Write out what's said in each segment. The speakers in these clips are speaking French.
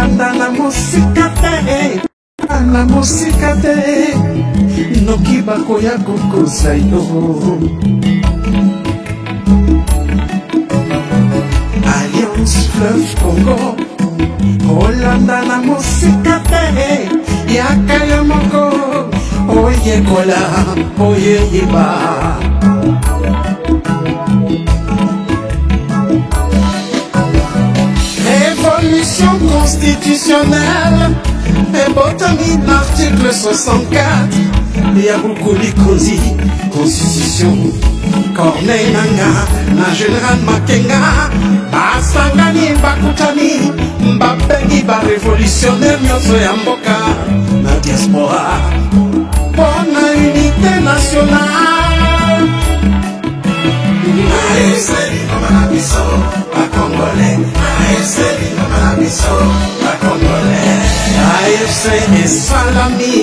Olanda na musika te, na musika te, noki bakoya kokosa yo. Alliance Fleuve Congo, Olanda na musika te, yakaya moko, oye kola, oye iba. Révolution constitutionnelle, et botany l'article 64, et à beaucoup l'ikosi, constitution, Corneille Nanga, na général Makenga, basangani bakutani, babengi ba révolutionnaire nyonso ya mboka, na diaspora, pour la unité nationale. Aeseli ngoma biso, ba Congolais. Aeseli ngoma biso, ba Congolais. Aeseli salami,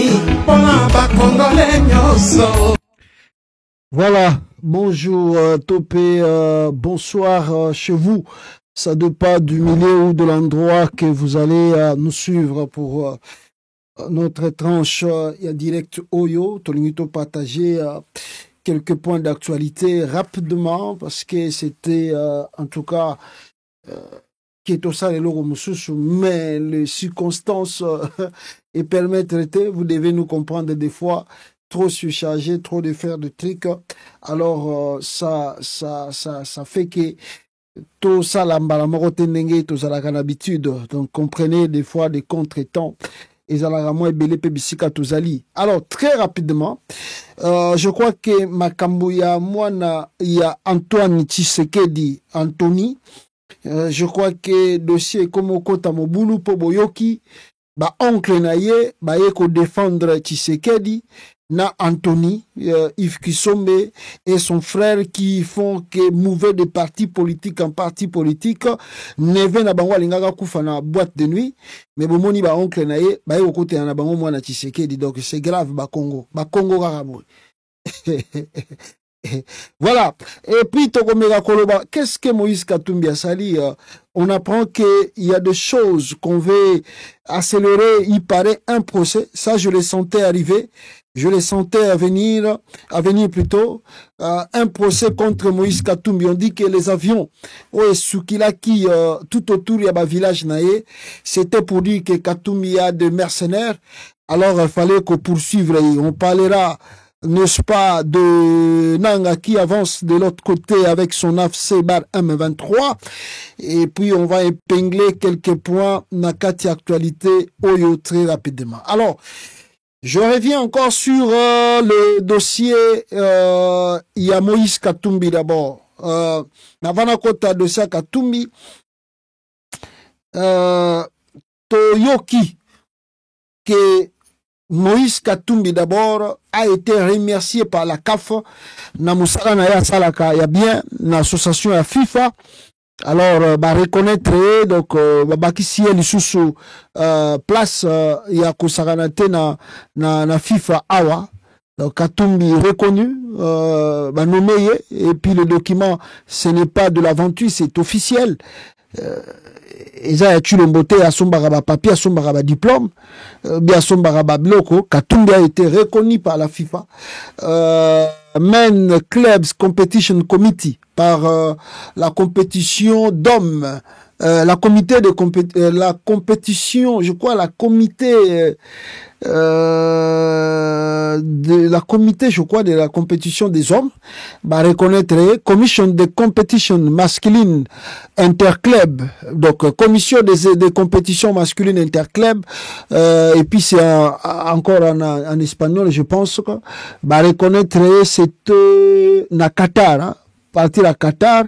pona ba Congolais nyonso. Voilà, bonjour Topé, bonsoir chez vous. Ça dépend du milieu ou de l'endroit que vous allez nous suivre pour notre tranche direct Oyo. Tolingito partager quelques points d'actualité rapidement parce que c'était en tout cas qui est au sein de l'Oromususu, mais les circonstances et permettre, vous devez nous comprendre des fois, trop surchargé, trop de faire de trucs, alors ça fait que tout ça l'habitude, donc comprenez des fois des contretemps. Alors, très rapidement, je crois que Makambouya Mwana, il y a Antoine Tshisekedi, Anthony. Je crois que dossier comme Kota Mobulu Poboyoki, ba oncle naye, ba yeko défendre Tshisekedi, na Anthony, Yves Kisombe et son frère qui font que mouver de parti politique en parti politique, neve na bango alingaka kufa na boîte de nuit, mais bomoni ba oncle naye, ba yeko kote na bango mwana Tshisekedi, donc c'est grave ba Congo karabo. Voilà. Et puis, Tokomega Koloba, qu'est-ce que Moïse Katumbi a sali? On apprend qu'il y a des choses qu'on veut accélérer. Il paraît un procès. Ça, je le sentais arriver. Je le sentais à venir plutôt. Un procès contre Moïse Katumbi. On dit que les avions, Sukilaki, tout autour, il y a un village naïe. C'était pour dire que Katumbi a des mercenaires. Alors, il fallait qu'on poursuive. On parlera, n'est-ce pas, de Nanga qui avance de l'autre côté avec son AFC bar M23. Et puis, on va épingler quelques points Nakati actualité Oyo très rapidement. Alors, je reviens encore sur le dossier, il y a Moïse Katumbi d'abord. Navana Kota dossier Katumbi, Toyoki, que Moïse Katumbi d'abord a été remercié par la CAF, na musala na ya salaka ya bien, na association ya FIFA. Alors, reconnaître, donc, bakisi lisusu place ya kosaganate na FIFA awa. Donc, Katumbi reconnu, nommé, et puis le document, ce n'est pas de l'aventure, c'est officiel. Eza ya Chulombote à son baraba papier, à son baraba diplôme, bien son baraba bloco. Katumbi a été reconnu par la FIFA. Men Clubs Competition Committee par la compétition d'hommes, la compétition, je crois, la comité de la comité, je crois, de la compétition des hommes, reconnaître Commission de Competition Masculine Interclub, donc commission des compétitions masculines interclub, et puis c'est encore en espagnol, je pense, reconnaître c'est na Qatar, hein, partir à Qatar,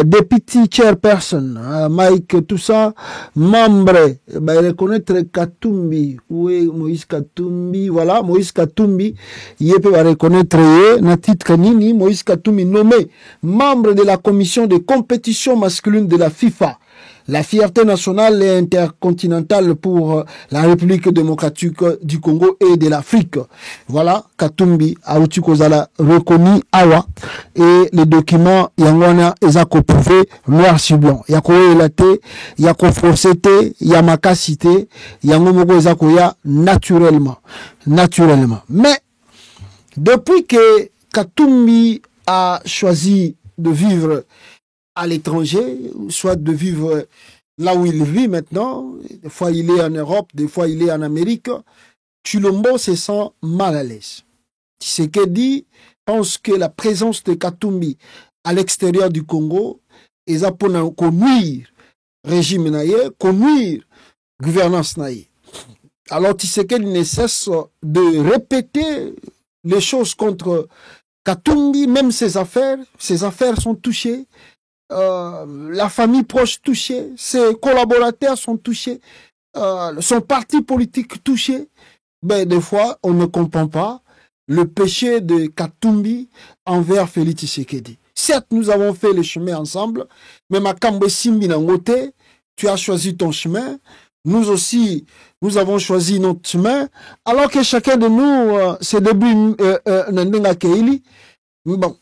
deputy chairperson, Mike, tout ça, membre, reconnaître Katumbi, oui, Moïse Katumbi, voilà, Moïse Katumbi, il peut reconnaître, na titre nini, Moïse Katumbi nommé membre de la commission de compétition masculine de la FIFA. la fierté nationale et intercontinentale pour la République démocratique du Congo et de l'Afrique. Voilà, Katumbi Aouti Kozala reconnu Awa et les documents Yangwana Ezako prouvé noir sur blanc. Yako elate, Yako forcété, Yamakasité, Yangomoko Ezako ya naturellement. Mais depuis que Katumbi a choisi de vivre à l'étranger, soit de vivre là où il vit maintenant, des fois il est en Europe, des fois il est en Amérique, Tshilombo se sent mal à l'aise. Tshisekedi pense que la présence de Katumbi à l'extérieur du Congo est pour nuire régime naïe, nuire gouvernance naïe. Alors Tshisekedi ne cesse de répéter les choses contre Katumbi, même ses affaires sont touchées, la famille proche touchée, ses collaborateurs sont touchés, son parti politique touché. Ben, des fois, on ne comprend pas le péché de Katumbi envers Félix Tshisekedi. Certes, nous avons fait le chemin ensemble, mais Makambe Simbi Nangote, tu as choisi ton chemin. Nous aussi, nous avons choisi notre chemin, alors que chacun de nous, ses débuts, Nandenga Keili, bon,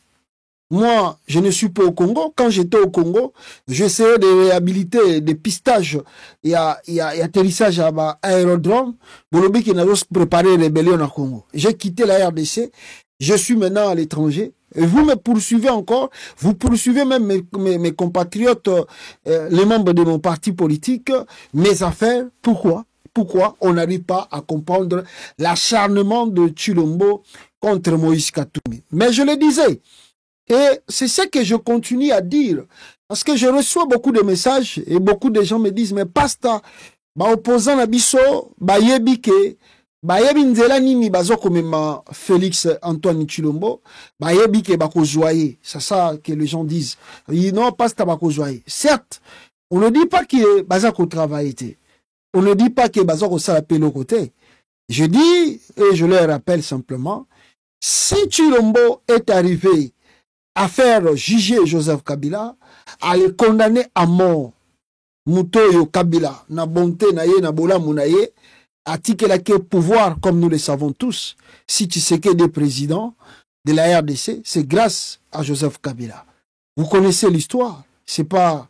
moi, je ne suis pas au Congo. Quand j'étais au Congo, j'essayais de réhabiliter des pistages et atterrissage à l'aérodrome. Bolobi qui n'a pas préparé une rébellion au Congo. J'ai quitté la RDC. Je suis maintenant à l'étranger. Et vous me poursuivez encore. Vous poursuivez même mes compatriotes, les membres de mon parti politique, mes affaires. Pourquoi on n'arrive pas à comprendre l'acharnement de Tshilombo contre Moïse Katumbi? Mais je le disais. Et c'est ce que je continue à dire. Parce que je reçois beaucoup de messages et beaucoup de gens me disent, mais pasta, opposant na biso, yebike, yebi nzela nini bazoko mema Félix Antoine Tshilombo, yebike bako joyer. C'est ça que les gens disent. Non, pasta bako joyer. Certes, on ne dit pas que bazako travaille. On ne dit pas que bazako salapé le côté. Je dis, et je leur rappelle simplement, si Tshilombo est arrivé à faire juger Joseph Kabila, à le condamner à mort, Mutoyo Kabila, na bonté naye, na bola mounaye, à tikelake pouvoir, comme nous le savons tous, si tu sais que des présidents de la RDC, c'est grâce à Joseph Kabila. Vous connaissez l'histoire, c'est pas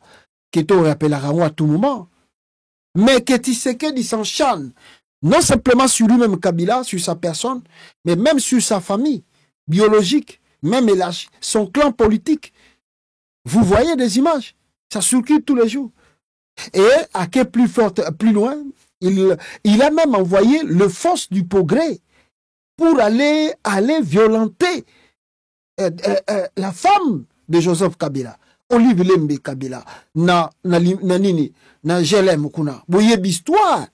que tu rappelleras à tout moment, mais que Tshisekedi s'enchaîne, non simplement sur lui-même Kabila, sur sa personne, mais même sur sa famille biologique, même son clan politique. Vous voyez des images, ça circule tous les jours. Et à quel plus loin, il a même envoyé le force du progrès pour aller violenter la femme de Joseph Kabila, Olive Lembe Kabila, na Jelem Kuna. Vous voyez l'histoire.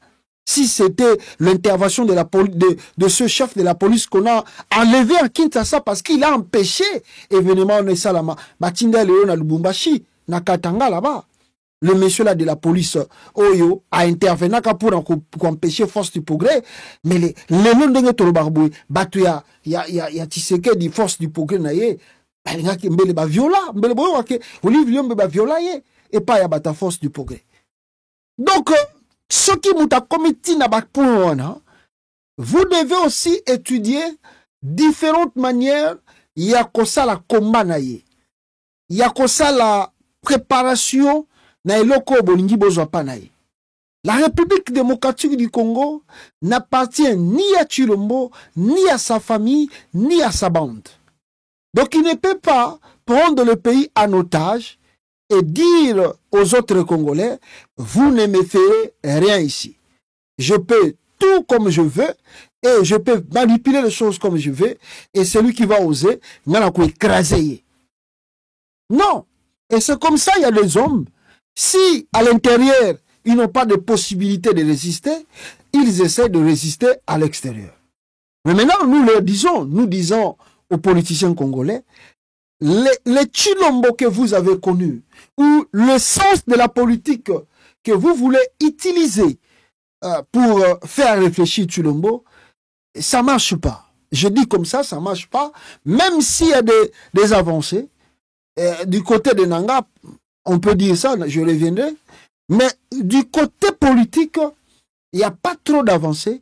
Si c'était l'intervention de ce chef de la police qu'on a enlevé à Kinshasa parce qu'il a empêché événement de Salama, Batinda Léon à Lubumbashi, na Katanga là-bas. Le monsieur là de la police, Oyo, a intervenu pour empêcher force du progrès. Mais les noms de Torobarboui, Batuya, ya Tshisekedi, force du progrès, naye, mbele ba viola, mbele boyo wake, Olivier mbele ba viola ye, et pas ya bata force du progrès. Donc, ce qui vous a commis vous devez aussi étudier différentes manières. Il y a la combat naye. Il y a la préparation na eloko bolingi bozwa pa naye. La République démocratique du Congo n'appartient ni à Tshilombo, ni à sa famille, ni à sa bande. Donc il ne peut pas prendre le pays en otage et dire aux autres Congolais, vous ne me ferez rien ici. Je peux tout comme je veux et je peux manipuler les choses comme je veux et celui qui va oser, il va écraser. Non. Et c'est comme ça, il y a des hommes. Si à l'intérieur, ils n'ont pas de possibilité de résister, ils essaient de résister à l'extérieur. Mais maintenant, nous disons aux politiciens congolais, les Tshilombo que vous avez connus, ou le sens de la politique que vous voulez utiliser pour faire réfléchir Tshilombo, ça ne marche pas. Je dis comme ça ne marche pas, même s'il y a des avancées. Du côté de Nanga, on peut dire ça, je reviendrai, Mais du côté politique, il n'y a pas trop d'avancées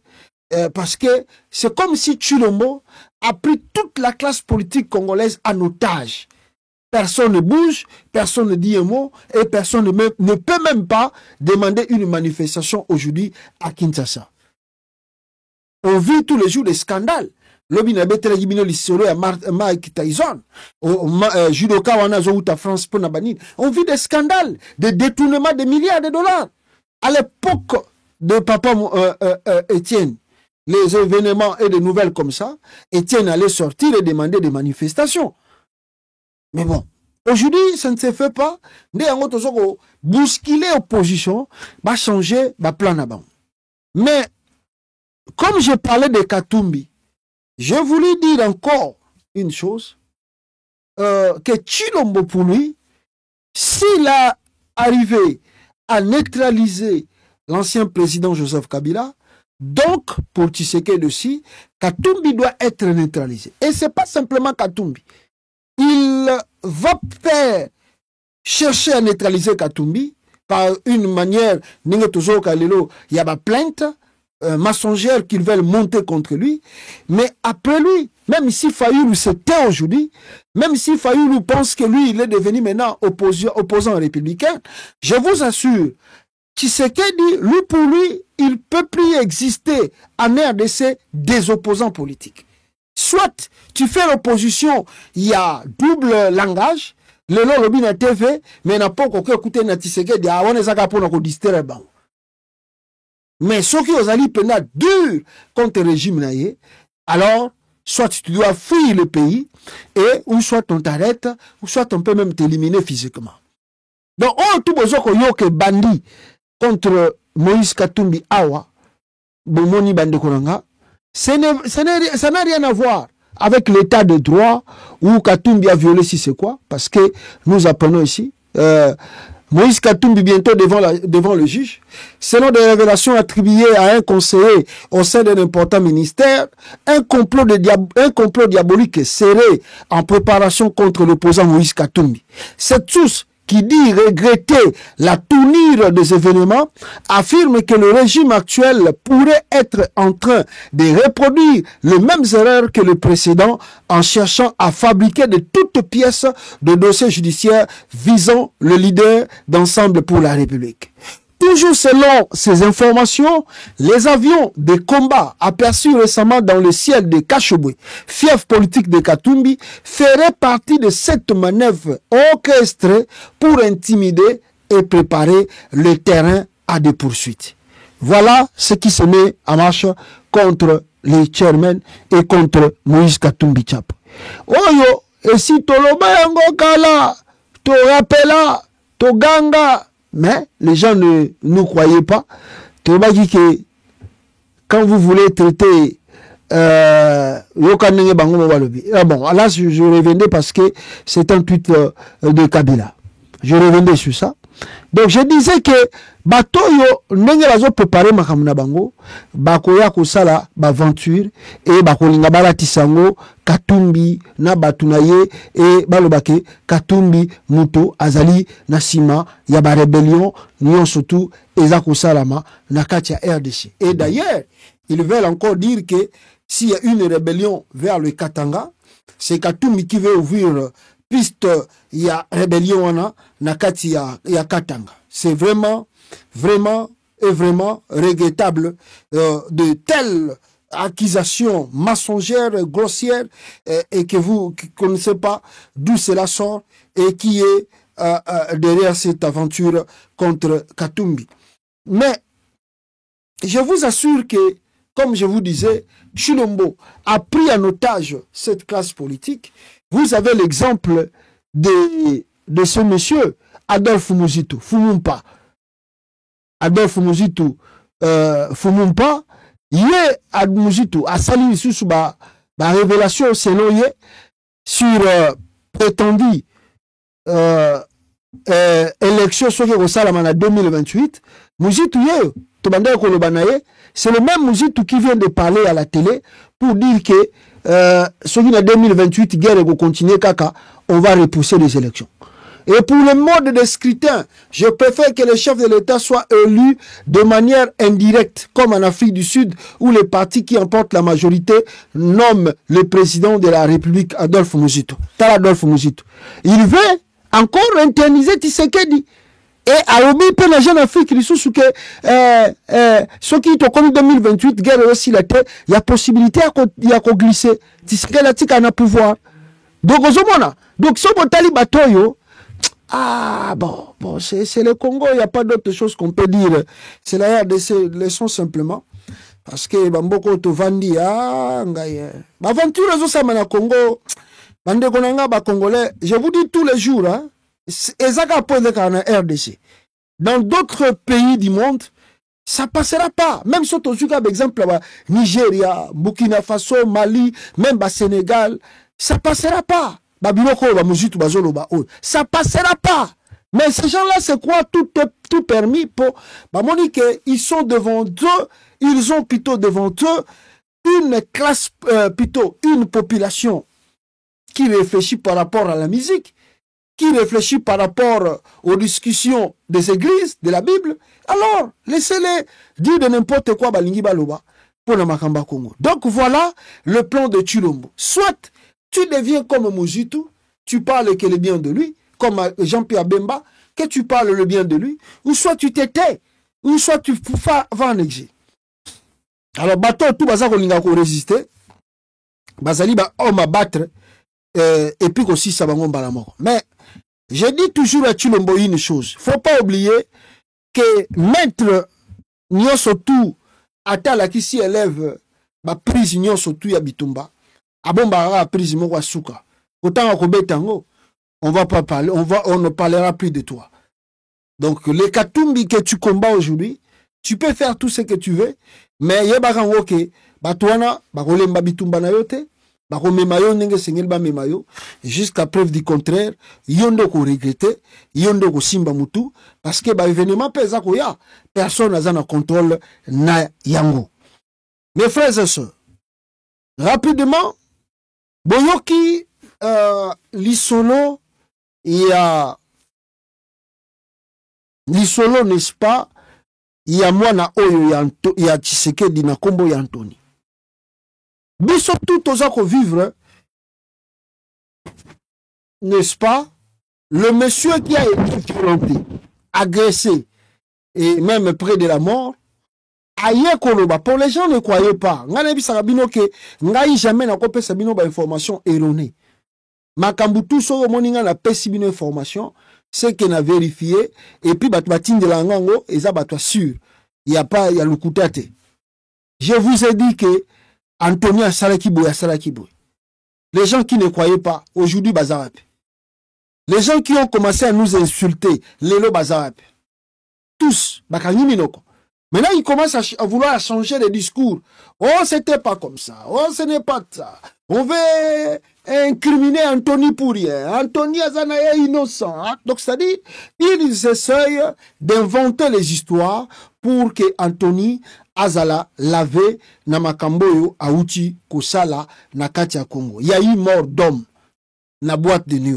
parce que c'est comme si Tshilombo a pris toute la classe politique congolaise en otage. Personne ne bouge, personne ne dit un mot et personne ne peut même pas demander une manifestation aujourd'hui à Kinshasa. On vit tous les jours des scandales. Lobi na betela gibino lisolo ya Mike Tyson. Judoka wana zo uta France pour nabanine. On vit des scandales, des détournements de milliards de dollars. À l'époque de papa Étienne, les événements et des nouvelles comme ça, Étienne allait sortir et demander des manifestations. Mais bon, aujourd'hui, ça ne se fait pas. Dès en autre bousculer l'opposition, va changer le plan là-bas. Mais, comme je parlais de Katumbi, je voulais dire encore une chose, que Tshilombo pour lui, s'il a arrivé à neutraliser l'ancien président Joseph Kabila, donc pour Tshisekedi aussi, Katumbi doit être neutralisé. Et ce n'est pas simplement Katumbi. Il va chercher à neutraliser Katumbi par une manière, il y a des plaintes mensongères qu'ils veulent monter contre lui, mais après lui, même si Fayoulou se tait aujourd'hui, même si Fayoulou pense que lui, il est devenu maintenant opposant républicain, je vous assure, Tshisekedi, lui pour lui, il ne peut plus exister en RDC des opposants politiques. Soit tu fais l'opposition, il y a double langage, le long lobby na TV, mais n'a pas encore écouté na Tshisekedi, on est à pour nous distraire. Mais ceux qui ont allé pendant dur contre le régime, alors, soit tu dois fuir le pays, et ou soit on t'arrête, ou soit on peut même t'éliminer physiquement. Donc, tout besoin qu'on y ait bandit contre Moïse Katumbi Awa, Bomoni Bandekoranga, ça n'a rien à voir avec l'état de droit où Katumbi a violé si c'est quoi, parce que nous apprenons ici, Moïse Katumbi bientôt devant le juge, selon des révélations attribuées à un conseiller au sein d'un important ministère, un complot diabolique serait en préparation contre l'opposant Moïse Katumbi. Cette source qui dit regretter la tournure des événements, affirme que le régime actuel pourrait être en train de reproduire les mêmes erreurs que le précédent en cherchant à fabriquer de toutes pièces de dossiers judiciaires visant le leader d'Ensemble pour la République. Toujours selon ces informations, les avions de combat aperçus récemment dans le ciel de Kachobwe, fief politique de Katumbi, feraient partie de cette manœuvre orchestrée pour intimider et préparer le terrain à des poursuites. Voilà ce qui se met en marche contre les chairmen et contre Moïse Katumbi Tshap. Oyo, et si toloba yango kala, to rappela, to ganga, mais les gens ne nous croyaient pas. Tu m'as dit que quand vous voulez traiter bon, là je revenais parce que c'est un tweet de Kabila. Je revenais sur ça. Donc je disais que Batoyo ndenge bazo préparer makamuna bango bakoya kosala baventure et bakolinga balatisango Katumbi na batunaye et balobake Katumbi muto azali na sima ya ba rébellion nyon surtout eza kosalama na kati ya RDC. Et d'ailleurs, ils veulent encore dire que s'il y a une rébellion vers le Katanga, c'est Katumbi qui veut ouvrir piste il y a rébellion na kati ya Katanga. C'est vraiment regrettable de telles accusations mensongères, grossières, et que vous ne connaissez pas d'où cela sort et qui est derrière cette aventure contre Katumbi. Mais je vous assure que, comme je vous disais, Tshilombo a pris en otage cette classe politique. Vous avez l'exemple de ce monsieur, Adolphe Muzitu, Fumumpa. Adolphe Muzitu, Fumumpa, yé Ad Muzitu a sali sous la révélation selon yé sur prétendue élection sur le Salamana en 2028. Muzitu yé, c'est le même Muzitu qui vient de parler à la télé pour dire que celui en 2028, guerre va continuer, kaka, on va repousser les élections. Et pour le mode de scrutin, je préfère que le chef de l'État soit élu de manière indirecte, comme en Afrique du Sud, où les partis qui emportent la majorité nomment le président de la République, Adolphe Muzito. Adolphe Muzito. Il veut encore internaliser Tshisekedi. Et à Obi, il y a en Afrique, il ceux qui ont connu 2028, guerre aussi la tête, il y a possibilité de glisser. Tshisekedi a un pouvoir. Donc, si on a batoyo, ah bon, c'est le Congo, il n'y a pas d'autre chose qu'on peut dire. C'est la RDC, laissons simplement. Parce que Bamboko to Vandi, aventure au Congo, Congolais, je vous dis tous les jours, hein, RDC. Dans d'autres pays du monde, ça passera pas. Même si on a par exemple Nigeria, Burkina Faso, Mali, même Sénégal, ça passera pas. Ça passera pas. Mais ces gens-là se croient tout permis pour Monique, ils sont devant eux, ils ont plutôt devant eux une classe, plutôt une population qui réfléchit par rapport à la musique, qui réfléchit par rapport aux discussions des églises, de la Bible. Alors, laissez-les dire de n'importe quoi Balingi Baloba pour le Makamba Congo. Donc voilà le plan de Chilombo. Soit tu deviens comme Mozitu, tu parles que le bien de lui, comme Jean-Pierre Bemba, que tu parles le bien de lui, ou soit tu t'étais, ou soit tu vas en exil. Alors, bateau, tout baza kolinga ko résister, bazali ba homme à battre, et puis aussi ça va la mort. Mais, je dis toujours à Chilombo une chose, faut pas oublier que maître Nyosotu, atala qui s'y élève, ba prise Nyosotu ya Bitumba, abomba prise moko suka. Autant à Kobetango, on va pas parler, on ne parlera plus de toi. Donc, les Katumbi que tu combats aujourd'hui, tu peux faire tout ce que tu veux, mais yebarango ke, batouana, bakolemba Bitumba na yote, bakomemayo nenge sengel ba memayo, jusqu'à preuve du contraire, yondo ko regretter, yondo ko simba mutu, parce que ba événement pesa ko ya, personne n'a un contrôle na yango. Mes frères et sœurs, rapidement, boyoki, l'isolo, il y a l'isolo, n'est-ce pas? Il y a moi na oyo il y a Tshisekedi na kombo ya Anthony. Biso tout aux vivre, n'est-ce pas? Le monsieur qui a été violenté, agressé et même près de la mort, aïe koloba. Pour les gens ne croyaient pas. Ngana bisaka bino ke ngai jamais na kopesa bino ba information erronée. Makambutu so moninga na pesi bino information, c'est qu'on a vérifié et puis batine de la ngango et ça batwa sûr. Il y a pas, il y a le koutate. Je vous ai dit que Anthony a Salakibo. Les gens qui ne croyaient pas, aujourd'hui, bazarap. Les gens qui ont commencé à nous insulter, Lélo bazarap. Tous, bakani minoko. Maintenant, ils commencent à vouloir changer les discours. Oh, c'était pas comme ça. Oh, ce n'est pas ça. On veut incriminer Anthony pour rien. Anthony Azana est innocent. Hein? Donc, c'est-à-dire, ils essayent d'inventer les histoires pour que Anthony Azala lave na makamboyo auti kosala na kati ya Congo. Il y a eu mort d'homme na boîte de nuit.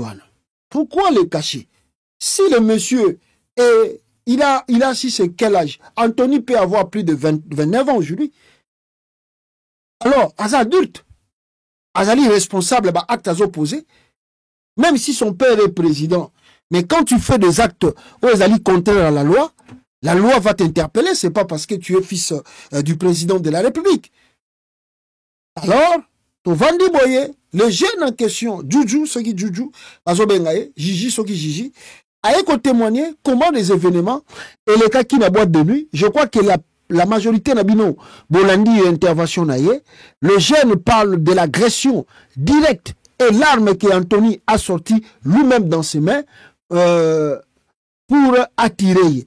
Pourquoi le cacher? Si le monsieur est, il a si c'est quel âge? Anthony peut avoir plus de 29 ans aujourd'hui. Alors, as adulte, Azali responsable bah actes opposés, même si son père est président. Mais quand tu fais des actes où Azali contraires à la loi va t'interpeller, c'est pas parce que tu es fils du président de la République. Alors, Tovandi Boye, le jeune en question, Juju, ce qui Juju, Azobengaye, Gigi, ce qui Gigi, a témoigné comment les événements et les cas qui n'a boîte de nuit, je crois que la majorité n'abino Bolandi et intervention naïe, le jeune parle de l'agression directe et l'arme que Anthony a sorti lui-même dans ses mains pour attirer.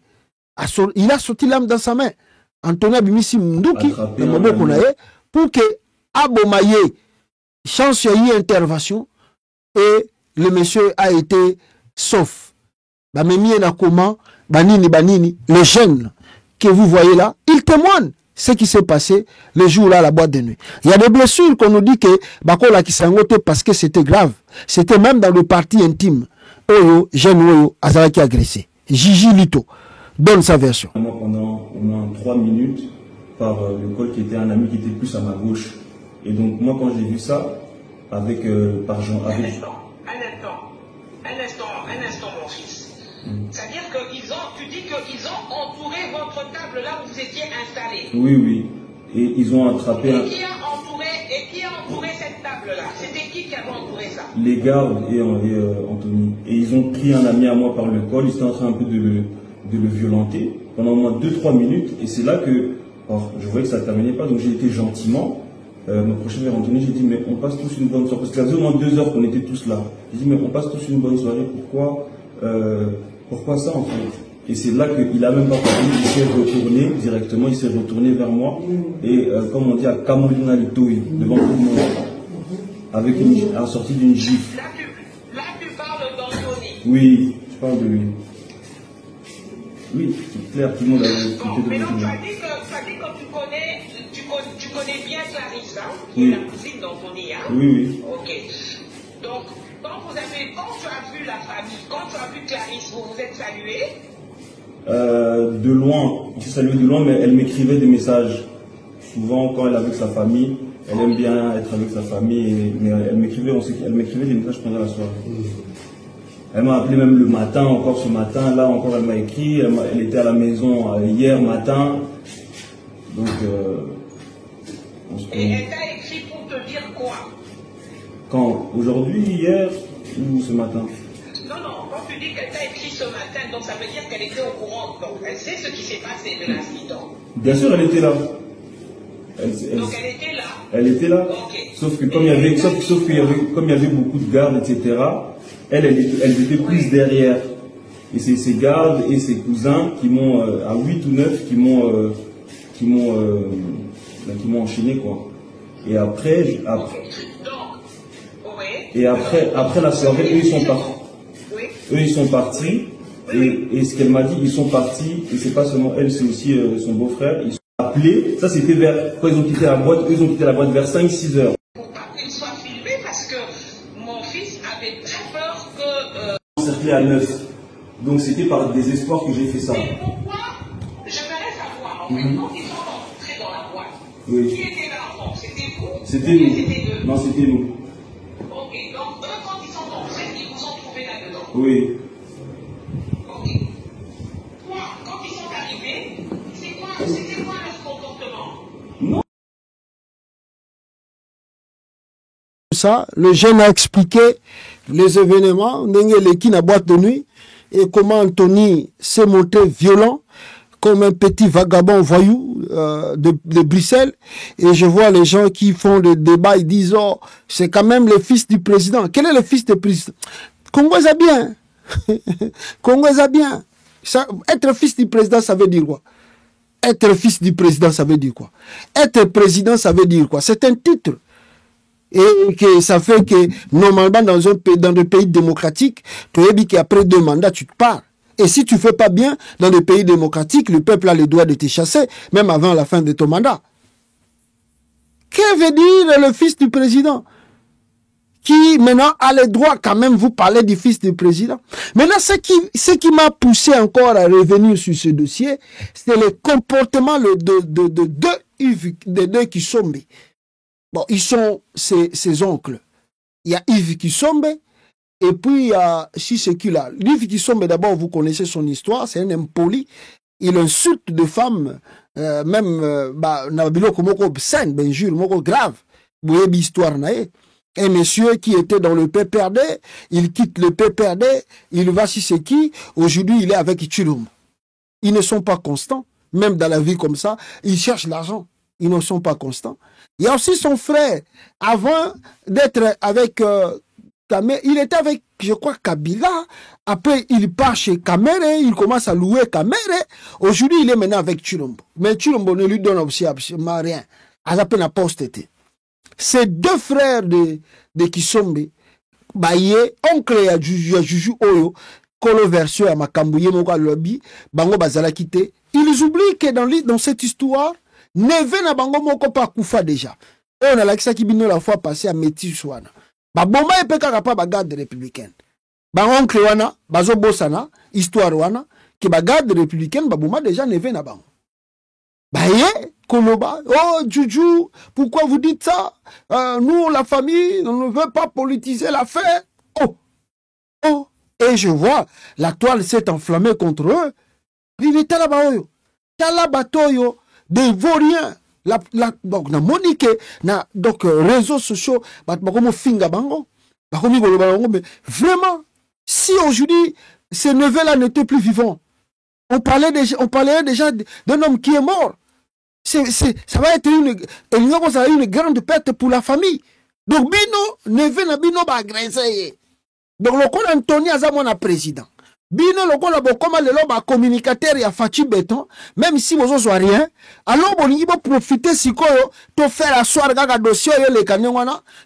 Il a sorti l'arme dans sa main. Anthony Abimisi Mnduki, pour que Abomaye chance y ait intervention et le monsieur a été sauf. Banini, le jeune que vous voyez là, il témoigne ce qui s'est passé le jour-là à la boîte de nuit. Il y a des blessures qu'on nous dit que Bakola qui s'est parce que c'était grave. C'était même dans le parti intime oyo jeune oyo azalaki agressé. Gigi Lito donne sa version. Moi, pendant au moins 3 minutes par le col qui était un ami qui était plus à ma gauche. Et donc moi quand j'ai vu ça avec par Jean avec... Un instant mon fils. C'est-à-dire que tu dis qu'ils ont entouré votre table là où vous étiez installé. Oui, oui. Et ils ont attrapé et qui a entouré cette table là? C'était qui avait entouré ça? Les gardes et Anthony. Et ils ont pris un ami à moi par le col, ils étaient en train un peu de le violenter pendant au moins 2-3 minutes. Et c'est là que je voyais que ça ne terminait pas, donc j'ai été gentiment m'approcher vers Anthony, j'ai dit mais on passe tous une bonne soirée, parce que ça faisait au moins 2 heures qu'on était tous là. J'ai dit mais on passe tous une bonne soirée, pourquoi ça en fait? Et c'est là qu'il a même pas parlé, il s'est retourné directement, il s'est retourné vers moi et comme on dit à Kamolina Litoui, devant tout le monde, avec la sortie d'une gifle. Là tu parles d'Anthony. Oui, je parle de lui. Oui, c'est clair, tout le monde a écouté bon, de mais donc lui. tu as dit que tu connais bien Clarisse, hein, qui Oui. est la cousine d'Anthony, hein? Oui, oui. Ok. Donc, quand tu as vu la famille, quand tu as vu Clarisse, vous vous êtes salués? De loin, on s'est salué de loin, mais elle m'écrivait des messages. Souvent, quand elle est avec sa famille, elle aime bien être avec sa famille, mais elle m'écrivait des messages pendant la soirée. Elle m'a appelé même le matin, encore ce matin, là encore elle m'a écrit, elle était à la maison hier matin. Donc, et elle t'a écrit pour te dire quoi? Quand? Aujourd'hui, hier ou ce matin? Non, quand tu dis qu'elle t'a écrit ce matin, donc ça veut dire qu'elle était au courant, donc elle sait ce qui s'est passé de l'incident. Bien sûr, elle était là. Donc elle était là. Elle était là. Okay. Sauf que comme il y avait, comme il y avait beaucoup de gardes, etc., elles étaient plus derrière. Et c'est ses gardes et ses cousins qui m'ont, à 8 ou 9, qui m'ont enchaîné, quoi. Et après, après la soirée, eux, ils sont partis. Oui. Eux, ils sont partis. Et ce qu'elle m'a dit, ils sont partis. Et c'est pas seulement elle, c'est aussi son beau-frère. Ils sont appelés. Ça, c'était quand ils ont quitté la boîte. Eux, ils ont quitté la boîte vers 5-6 heures. Pour pas qu'il soit filmé, parce que mon fils avait très peur que... Encerclé à 9. Donc, c'était par désespoir que j'ai fait ça. Mais pourquoi? J'aimerais savoir, en fait, quand ils sont rentrés dans la boîte, Oui. qui était là en fait? C'était vous? C'était nous. C'était eux? Non, c'était nous. Ok, donc eux, quand ils sont rentrés, ils vous ont trouvé là-dedans? Oui. Ok. Toi, quand ils sont arrivés, c'était quoi leur comportement? Non. Ça, le jeune a expliqué les événements, qui na boîte de nuit, et comment Anthony s'est montré violent, comme un petit vagabond voyou de Bruxelles. Et je vois les gens qui font des débats, ils disent, oh, c'est quand même le fils du président. Quel est le fils du président? Congo a bien. Congo a bien. Ça, être fils du président, ça veut dire quoi? Être fils du président, ça veut dire quoi? Être président, ça veut dire quoi? C'est un titre. Et que ça fait que, normalement, dans des pays démocratiques, tu as dit qu'après 2 mandats, tu te pars. Et si tu ne fais pas bien dans des pays démocratiques, le peuple a le droit de te chasser, même avant la fin de ton mandat. Que veut dire le fils du président? Qui maintenant a le droit quand même vous parler du fils du président. Maintenant, ce qui m'a poussé encore à revenir sur ce dossier, c'est le comportement de deux Kisombe. Bon, ils sont ses oncles. Il y a Yves Kisombe et puis il y a Chisekula. Yves Kisombe, d'abord, vous connaissez son histoire, c'est un impoli. Il insulte des femmes, même Nabilo Komoko obscène, ben jure, moko grave. Vous voyez l'histoire, un monsieur qui était dans le PPRD, il quitte le PPRD, il va chez Seki, aujourd'hui il est avec Chilum. Ils ne sont pas constants, même dans la vie comme ça, ils cherchent l'argent, ils ne sont pas constants. Il y a aussi son frère, avant d'être avec Kamere, il était avec, je crois, Kabila, après il part chez Kamere, il commence à louer Kamere, aujourd'hui il est maintenant avec Chilombo. Mais Chilombo ne lui donne aussi absolument rien, à la peine à posteté. Ces 2 frères de Kisombe, Baye, oncle ya Juju Oyo, Kolo version à Makambouye Moka Lobby, Bango Bazala Kite, ils oublient que dans cette histoire, Neve na Bango Moko pa Koufa déjà. Et on a la qui bino la fois passée à Métis Souana. Boma et Pekaka pas bagarde républicaine. oncle wana bazo bosana histoire wana que garde républicaine babuma déjà neve na bango baye koloba oh Juju pourquoi vous dites ça nous la famille on ne veut pas politiser l'affaire oh et je vois la toile s'est enflammée contre eux il était là-bas tala batoyo des vauriens donc na monique na donc réseaux sociaux bakomo finga bango bakomi koloba bango mais vraiment si aujourd'hui ces neveux-là n'étaient plus vivants on parlait déjà d'un homme qui est mort. Ça va être une grande perte pour la famille. Donc, Bino, neveu na Bino va agresser. Donc, le con Anthony Azamona président. Bino, le con Abokoma, le loba communicateur et a Fachi Béton, même si vous n'avez rien, alors vous pouvez profiter si vous to faire asseoir gaga dossier les canons,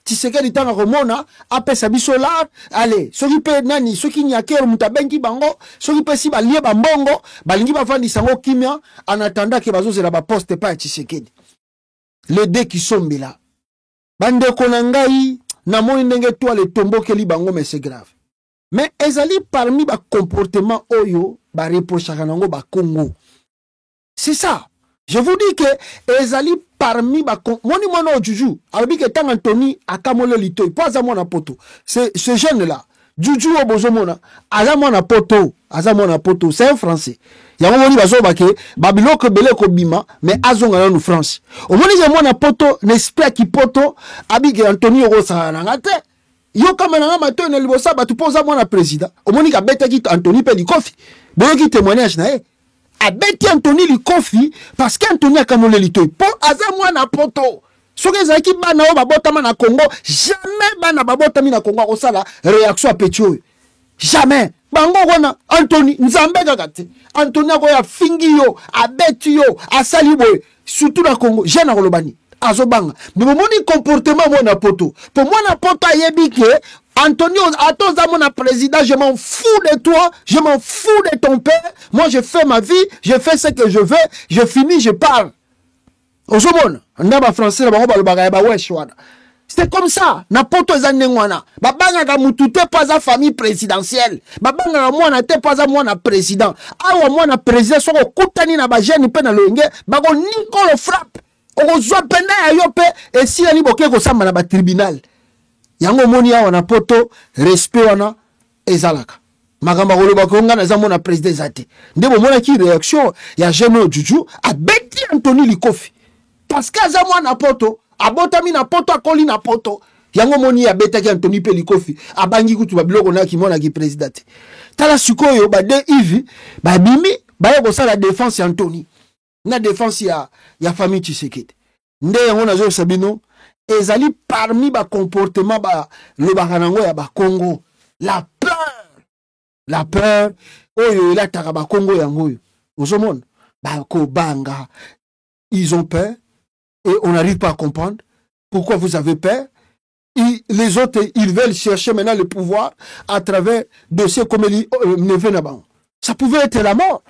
tu sais que l'État remona, après sa bisolar, allez, ceux qui paient nani, ceux qui n'y a qu'un mutabenki bango, ceux qui paient si ba lié bambongo, balingi ba fandi sango kimia, en attendant que bazo se la ba poste pas Tshisekedi. Les deux qui sont là. Bande konangai, na moni ndenge toi le tombeau que li bango, mais c'est grave. Mais ezali parmi ba comportement oyo ba reprochaka nango ba Congo. C'est ça. Je vous dis que ezali parmi ba moni mwana Juju, alobi que tant Anthony akamole lito, pas à mona poto. Ce jeune là, Juju obozomona, azamona poto, c'est un français. Yango moni bazo ba ke babiloko belé ko bima, mais azonga na nous France. O moni mona poto, n'espère qui poto, abi que Anthony okosa na ngate. Yo kama na mato na libosa batu poza mwana président omoni ka beta ki Anthony pe likofi boyo ki témoignage na abeti Anthony likofi parce que Anthony akamole litoy po aza mwana poto soki zaki bana o babotama na Congo jamais bana babotami na Congo osala réaction a petio jamais bango wana Anthony nzambe kakate Anthony akoya fingi yo abeti yo asali boy surtout na Congo jeune kolobani azobanga mais mon comportement mon poto pour moi na poto ayebike Antonio atoza mon président je m'en fous de toi je m'en fous de ton père moi je fais ma vie je fais ce que je veux je finis je parle ozomona ndaba français ba balobaka ba wesh wana c'est comme ça na poto ezanengwana babanga ka mutute pas za famille présidentielle babanga mwana te pas za mwana président awa mwana président soko kutani na ba jeune pe na loenge bako nikolo frappe ozwa pena ya yo pe esi ali boke ko samba na ba tribunal yango moni awa na poto respect wana ezalaka magamba koloba ko ngana za mona président zate ndebo mona ki réaction ya jeune Juju abeti Anthony likofi parce que za mwana poto abotami na poto akoli na poto yango moni abeta ki Anthony pe likofi abangi kutu ba biloko na ki mona ki président tala sikoyo ba de ivi ba bimi ba yo ko sala défense ya Anthony na défense ya famille Tshisekedi nde yango nazo sabino ezali parmi ba comportement ba le bakanango ya ba Congo la peur oyo la taka ba Congo yango yo ozomona ba ko banga ils ont peur et on n'arrive pas à comprendre pourquoi vous avez peur. Les autres ils veulent chercher maintenant le pouvoir à travers dossiers comme Neve Nabango. Ça pouvait être la mort.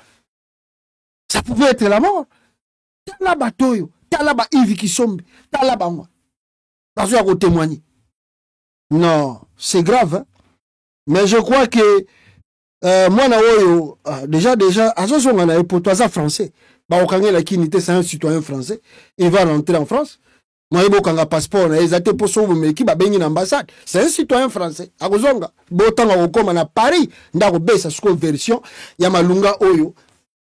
Ça pouvait être la mort. Talaba toyo, talaba Yves Kisombe, talaba moi. Parce qu'on témoigner. Non, c'est grave. Hein? Mais je crois que moi na oyo déjà azozo ngana pour toi ça français. Ba okangé la kinité c'est un citoyen français, il va rentrer en France. Moi ibo kanga passeport na ezate pour sauver mais qui ba bengi na ambassade. C'est un citoyen français. Akozonga botanga okoma na Paris ndako besa siko version ya malunga oyo.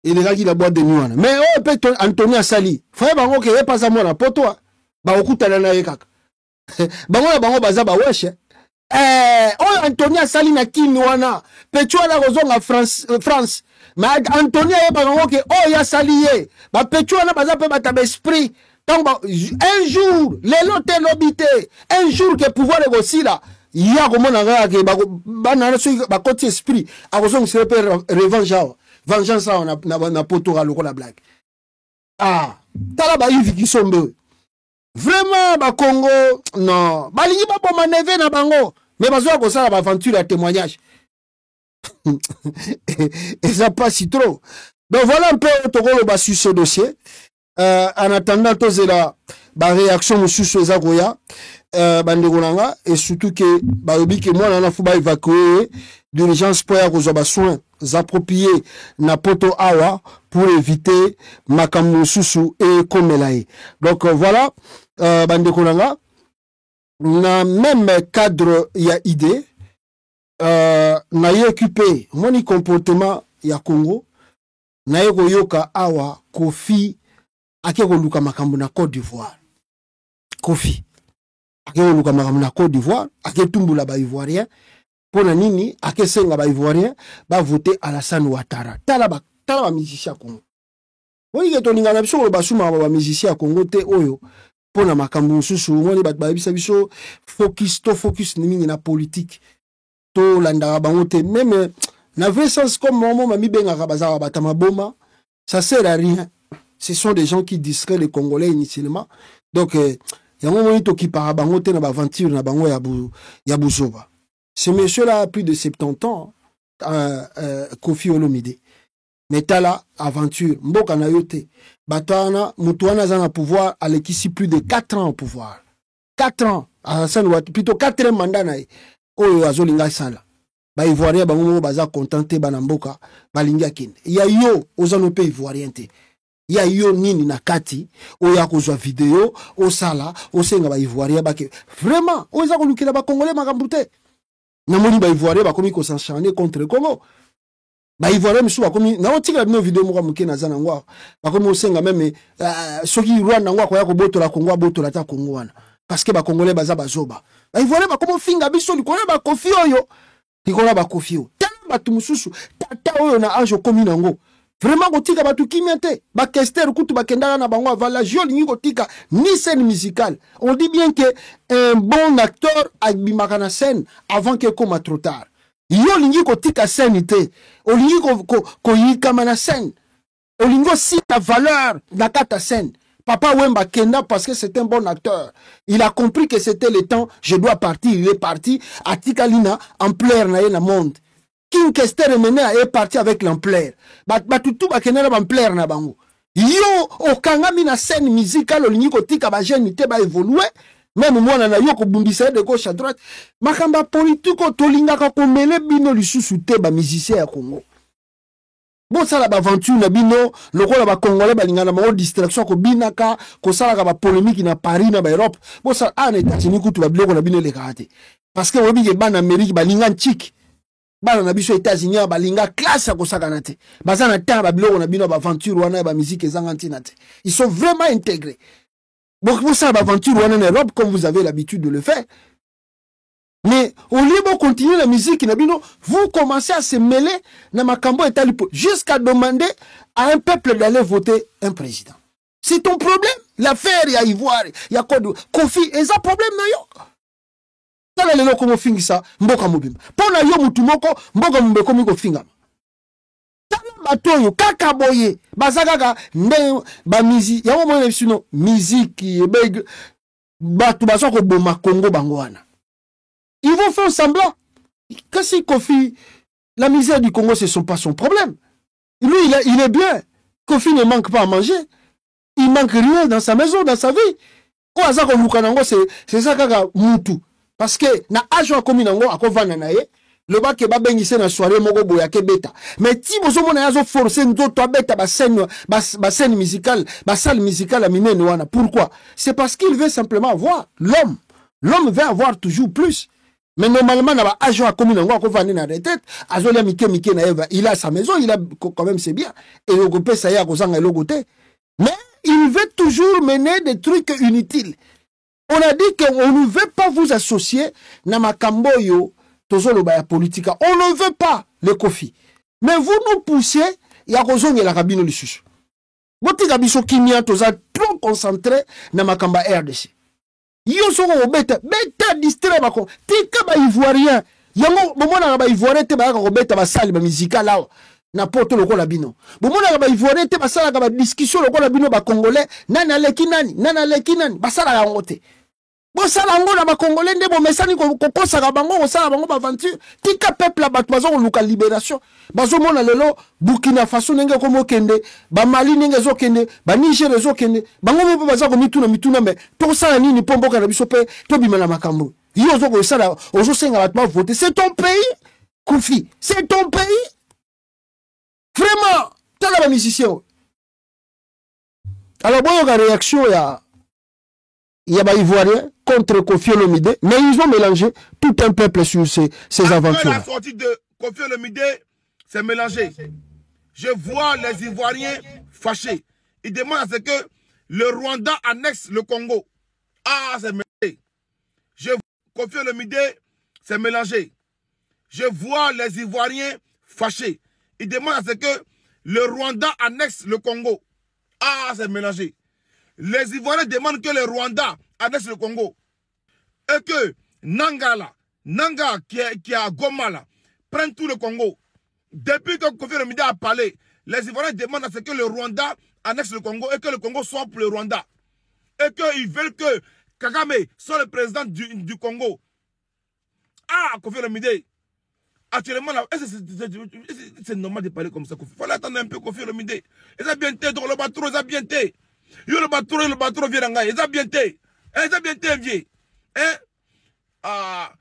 Il est là qui la boîte de nuit. Mais oh peut Anthony Asali. Faut bango que pas ça moi na poto. Ba okutana na yekaka. Bango baza ba wesh. Oh Anthony Asali na kimi wana. Pecho na kozonga France. Mais Anthony e bango que oh ya salié. Ba pecho na baza pe bata esprit. Donc un jour les lotes lobité. Un jour que pouvoir négocier là. Il y a comme on a que ba na so ba côté esprit. A kozonga se revanche. Vengeance na poto aloko la blague. Ah, tala ba Yves Kisombe. Vraiment ba Congo non, balingi ba boma neve na bango, mais bazo ko sala ba aventure à témoignage. Et ça passe trop. Donc voilà un peu tokolo ba sur ce dossier. en attendant tozela ba réaction mosusu eza koya bandeko nanga et surtout que bayobi ke mwana na fuba évacuer d'urgence pour ya kozwa ba soins appropriés na poto awa pour éviter makambo mosusu et komelaye. Donc voilà bandeko nanga na même cadre ya idée na ye occupé moni comportement ya Congo na ye koyoka awa Kofi ake koluka makambo na Côte d'Ivoire. Kofi ake koluka makambo na Côte d'Ivoire, ake tumbula ba Ivoirien pona nini ake senga ba Ivoirien ba voter Alassane Ouattara. Tala ba musicien Congo. Woni ke toninga na biso ba suma ba musicien Congo te oyo pona makambo mususu moni bat ba biso focus ni mingi na politique. To landa bango te même na vrai sens comme moment mami benga bazara batama boma, ça sert à rien. Ce sont des gens qui distraient les Congolais initialement. Donc, il y a un moment qui part à bango te na ba aventure na bango ya buzoba. Ce monsieur-là a plus de 70 ans, Kofi Olomide. Mais tala aventure, mboka na yote. Batana, mutuana zana pouvoir, alekisi plus de 4 ans au pouvoir. 4 ans, plutôt 4e mandat na ye. Oyo azolinga sala. Ba Ivoirien bango baza contenté bana mboka, balinga kende. Ya yo ozano pe Ivoirien te. Ya yo nini na kati, oya kozwa vidéo, osala, osenga ba Ivoirien bake. Vraiment, oza kolukela ba Congolais makambo te. Na moni ba Ivoirien bakomi ko s'enchaîner contre le Congo. Ba Ivoirien misu bakomi na otika bino vidéo moko muke na zana ngwa. Bakomi osenga même soki Rwanda ngwa ko ya ko botola Congo botola ta Congo wana. Parce que ba Congolais baza bazoba. Ba Ivoirien bakomi finga biso likona ba Kofi oyo. Likona ba Kofi oyo. Tala batu mususu tata oyo na age komi nango. Vraiment kotika batu kimete ba kester kutu bakendaka na bango avala joli ni kotika ni scène musicale. On dit bien que un bon acteur abimaka na scène avant que comme trop tard. Yo lingi kotika scène te. O lingi ko yikama na scène. O lingo si ta valeur na kata scène. Papa Wemba Kenda parce que c'est un bon acteur. Il a compris que c'était le temps, je dois partir, il est parti. Atika Lina ampleur na ye na monde. King Kester est parti avec l'ampleur. Batutu bakenera ampleur na bango. Yo okangami na scène musicale olingi kotika ba jeune te ba évoluer. Même moi na yo ko bumbisa de gauche à droite. Makamba politiko tolinga ka komele bino lisusu te ba musicien ya Congo. Bon ça la aventure na bino lokola ba Congolais balinga na mo distraction ko binaka ko sala ka ba polémique na Paris na ba Europe. Bon ça en États-Unis kutu ba biloko na bino le kate. Parce que obi ke ban Amérique balinga chic. Bana na biso États-Unis balinga classe ko sakana te. Baza na temps ba biloko na bino ba aventure wana ba musique ezanga ntina te. Ils sont vraiment intégrés. Donc pour ça ba aventure wana en Europe comme vous avez l'habitude de le faire. Mais au lieu de continuer la musique, vous commencez à se mêler dans makambo et talipo jusqu'à demander à un peuple d'aller voter un président. C'est ton problème. L'affaire, il y a Ivoire, il y a Kofi, et ça problème na yo. Ça le comme fingi ça, mboka mobimba. Pona yo mutu moko, mboka mbe komi ko finga. Tala batoyo kaka boye, bazaka ne ba musique, ya mo sino musique ebeg batu basoko boma Congo bangoana. Ils vont faire semblant. Que si Kofi, la misère du Congo, ce n'est pas son problème. Lui, il est bien. Kofi ne manque pas à manger. Il manque rien dans sa maison, dans sa vie. C'est ça kaka mutu. Parce que na ajo komi nango akovana na ye, le ba ke ba bengise na soirée moko boya ke beta. Mais si vous avez yazo forcer ndoto abeta ba scène musicale, ba salle musicale à minene wana. Pourquoi? C'est parce qu'il veut simplement voir l'homme. L'homme veut avoir toujours plus. Mais normalement, il a sa maison, il a quand même c'est bien. Et le groupe ça y a mais il veut toujours mener des trucs inutiles. On a dit qu'on ne veut pas vous associer na makamboyo tozolo ba politique. On ne veut pas le Kofi. Mais vous nous poussez ya kozonge la kabino lisusu. Botika biso kimia toza trop concentré na makamba RDC. Yo soko beta distrait bako tika ba Ivoirien yango bomona ba Ivoirien te ba ko beta ba sali ba musical là na poto lokola bino bomona ba Ivoirien te ba sala ka ba discussion lokola bino ba Congolais nani aleki nani ba sala yango te bosala ngo na bakongolais nde bomesani kokosaka bango kosala bango baventure tika peuple ya bato bazokoluka libération bazomona lelo Burkina Faso ndenge ekomokende bamali ndenge ezokende baniger ezokende bango mpe baza komituna mituna me tokosala nini mpo mboka na biso mpe tobima na makambo yo ozokosala ozosenga bato bavote c'est ton pays Koufi c'est ton pays vraiment tala bamusicien alors boyoka réaction il y a des Ivoiriens contre Kofi Olomide, mais ils ont mélangé tout un peuple sur ces aventures. La sortie de Kofi Olomide, c'est mélangé. Je vois les Ivoiriens fâchés. Ils demandent à ce que le Rwanda annexe le Congo. Ah, c'est mélangé. Je vois Kofi Olomide, c'est mélangé. Je vois les Ivoiriens fâchés. Ils demandent à ce que le Rwanda annexe le Congo. Ah, c'est mélangé. Les Ivoiriens demandent que le Rwanda annexe le Congo. Et que Nanga qui est à Goma là, prenne tout le Congo. Depuis que Kofi Olomide a parlé, les Ivoiriens demandent à ce que le Rwanda annexe le Congo et que le Congo soit pour le Rwanda. Et qu'ils veulent que Kagame soit le président du Congo. Ah, Kofi Olomide. Actuellement, c'est normal de parler comme ça. Il fallait attendre un peu Kofi Olomide. Ils ont bien été, donc le bateau, ils ont bien été. Le bateau vient d'Angaï. Ils ont bien été. Ils ont bien été, vieux. Hein? Ah.